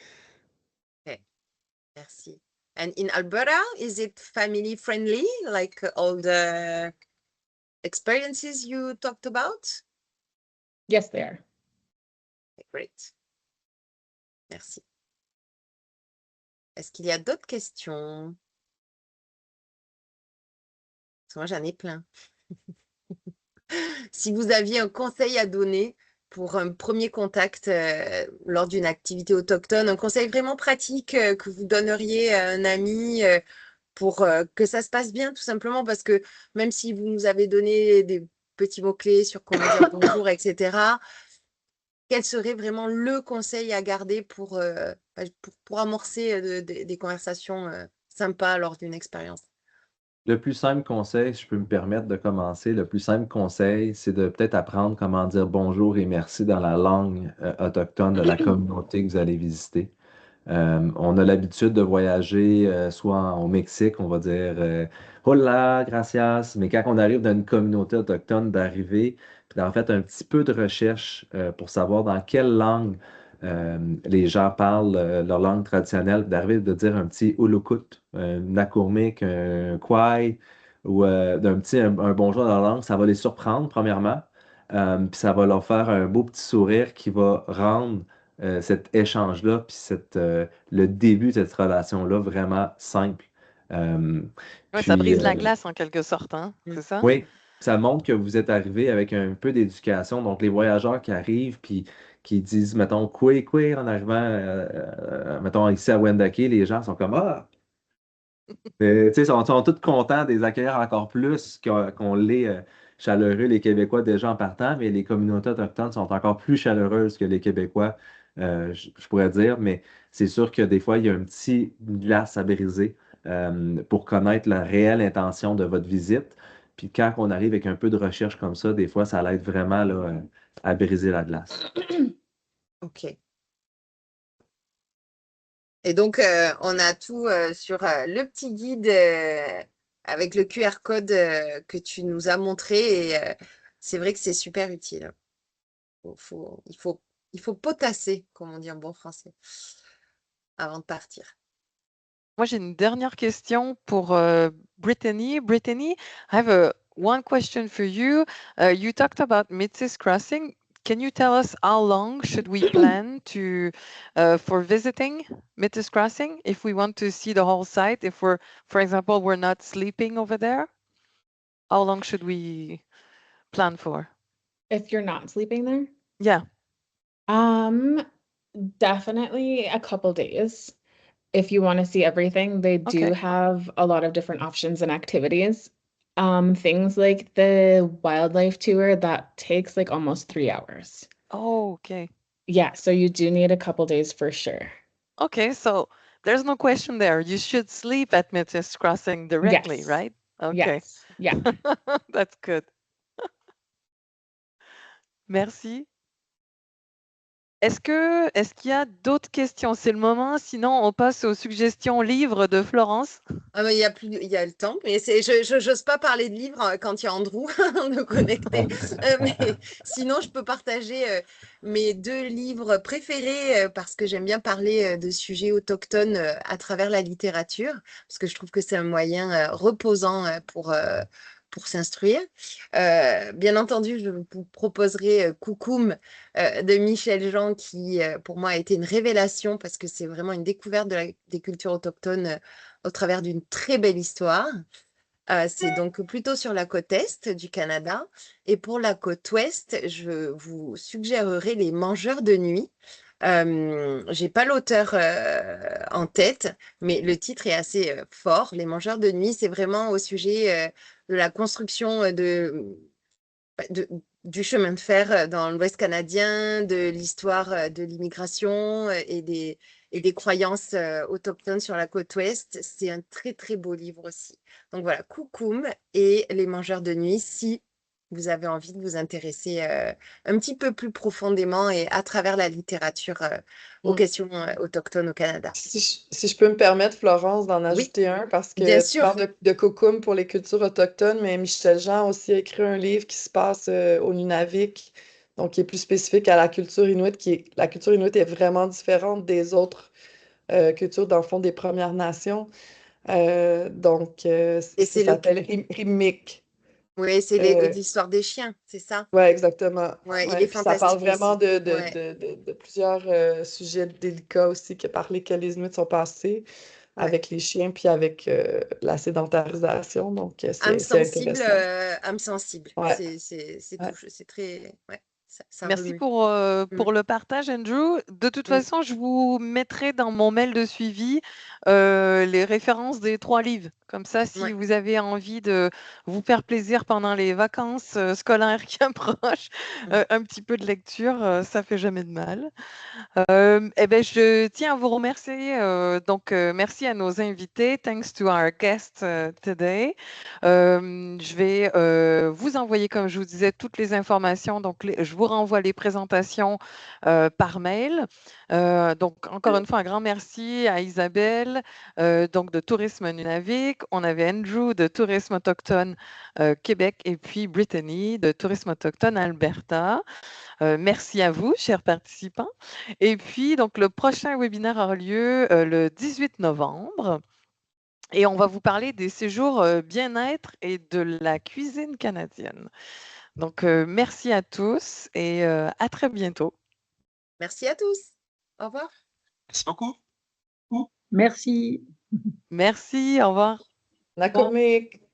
Okay, merci. And in Alberta, is it family friendly, like all the experiences you talked about? Yes, they are. Okay, great. Merci. Est-ce qu'il y a d'autres questions? Parce que moi, j'en ai plein. Si vous aviez un conseil à donner pour un premier contact lors d'une activité autochtone, un conseil vraiment pratique que vous donneriez à un ami pour que ça se passe bien, tout simplement, parce que même si vous nous avez donné des petits mots-clés sur comment dire bonjour, etc., quel serait vraiment le conseil à garder pour amorcer des conversations sympas lors d'une expérience? Le plus simple conseil, si je peux me permettre de commencer, le plus simple conseil, c'est de peut-être apprendre comment dire bonjour et merci dans la langue autochtone de la communauté que vous allez visiter. On a l'habitude de voyager soit au Mexique, on va dire Hola, gracias, mais quand on arrive dans une communauté autochtone, d'arriver, puis d'en fait un petit peu de recherche pour savoir dans quelle langue les gens parlent leur langue traditionnelle, puis d'arriver de dire un petit Ulukut, un Nakurmik, un Kwai, ou un bonjour dans la langue, ça va les surprendre, premièrement. Puis ça va leur faire un beau petit sourire qui va rendre cet échange-là, puis le début de cette relation-là vraiment simple. Ouais, ça Puis, brise la glace en quelque sorte, hein, c'est ça? oui, ça montre que vous êtes arrivé avec un peu d'éducation. Donc, les voyageurs qui arrivent, puis qui disent, mettons, quoi, en arrivant, mettons, ici à Wendake, les gens sont comme, ah! Tu sais, sont tous contents de les accueillir encore plus qu'on l'est chaleureux, les Québécois déjà en partant, mais les communautés autochtones sont encore plus chaleureuses que les Québécois, je pourrais dire, mais c'est sûr que des fois, il y a un petit glace à briser pour connaître la réelle intention de votre visite. Puis quand on arrive avec un peu de recherche comme ça, des fois, ça l'aide vraiment là, à briser la glace. OK. Et donc, on a tout sur le petit guide avec le QR code que tu nous as montré. Et c'est vrai que c'est super utile. Il faut potasser, comme on dit en bon français, avant de partir. Moi, j'ai une dernière question pour Brittany. Brittany, I have one question for you. You talked about Métis Crossing. Can you tell us how long should we plan to for visiting Métis Crossing if we want to see the whole site? If we're, for example, we're not sleeping over there, how long should we plan for? If you're not sleeping there? Yeah. Definitely a couple days. If you want to see everything, they do Okay. have a lot of different options and activities. Things like the wildlife tour that takes like almost 3 hours. Oh, okay. Yeah, so you do need a couple days for sure. Okay, so there's no question there. You should sleep at Métis Crossing directly, Yes. right? Okay. Yes. Yeah. That's good. Merci. Est-ce qu'il y a d'autres questions? C'est le moment, sinon on passe aux suggestions livres de Florence. Ah, mais il y a le temps, mais je n'ose pas parler de livres quand il y a Andrew de connecter. Mais sinon, je peux partager mes 2 livres préférés parce que j'aime bien parler de sujets autochtones à travers la littérature, parce que je trouve que c'est un moyen reposant pour s'instruire. Bien entendu, je vous proposerai Coucoum de Michel Jean, qui pour moi a été une révélation parce que c'est vraiment une découverte des cultures autochtones au travers d'une très belle histoire. C'est donc plutôt sur la côte est du Canada. Et pour la côte ouest, je vous suggérerai Les Mangeurs de nuit. J'ai pas l'auteur en tête, mais le titre est assez fort. Les Mangeurs de nuit, c'est vraiment au sujet de la construction du chemin de fer dans l'Ouest canadien, de l'histoire de l'immigration et des croyances autochtones sur la côte ouest. C'est un très, très beau livre aussi. Donc voilà, Coucoum et Les Mangeurs de nuit, si vous avez envie de vous intéresser un petit peu plus profondément et à travers la littérature aux questions autochtones au Canada. Si je peux me permettre, Florence, d'en Oui, ajouter un, parce bien que tu sûr. parles de Coucoum pour les cultures autochtones, mais Michel Jean a aussi écrit un livre qui se passe au Nunavik, donc qui est plus spécifique à la culture inuit. La culture inuit est vraiment différente des autres cultures, dans le fond, des Premières Nations. Et Ça c'est s'appelle Rimik. oui, c'est Euh, l'histoire des chiens, c'est ça? Ouais, exactement. Ouais, il Ouais. est Puis ça parle fantastique vraiment aussi. Ouais, de plusieurs sujets délicats aussi par lesquels les Inuits sont passés, ouais. avec les chiens, puis avec la sédentarisation. Donc, Âme c'est sensible, intéressant. âme sensible. Ouais, C'est ouais. c'est très, ouais, ça Merci remue. pour le partage, Andrew. De toute Mm. façon, je vous mettrai dans mon mail de suivi les références des 3 livres. Comme ça, si Ouais. vous avez envie de vous faire plaisir pendant les vacances scolaires qui approchent, un petit peu de lecture, ça fait jamais de mal. Eh ben, je tiens à vous remercier. Merci à nos invités. Thanks to our guests today. Je vais vous envoyer, comme je vous disais, toutes les informations. Donc, je vous renvoie les présentations par mail. Donc, encore une fois, un grand merci à Isabelle, donc de Tourisme Nunavik. On avait Andrew de Tourisme Autochtone Québec et puis Brittany de Tourisme Autochtone Alberta. Merci à vous, chers participants. Et puis, donc, le prochain webinaire aura lieu le 18 novembre. Et on va vous parler des séjours bien-être et de la cuisine canadienne. Donc, merci à tous et à très bientôt. Merci à tous. Au revoir. Merci beaucoup. Merci. Merci, au revoir. Nakurmik!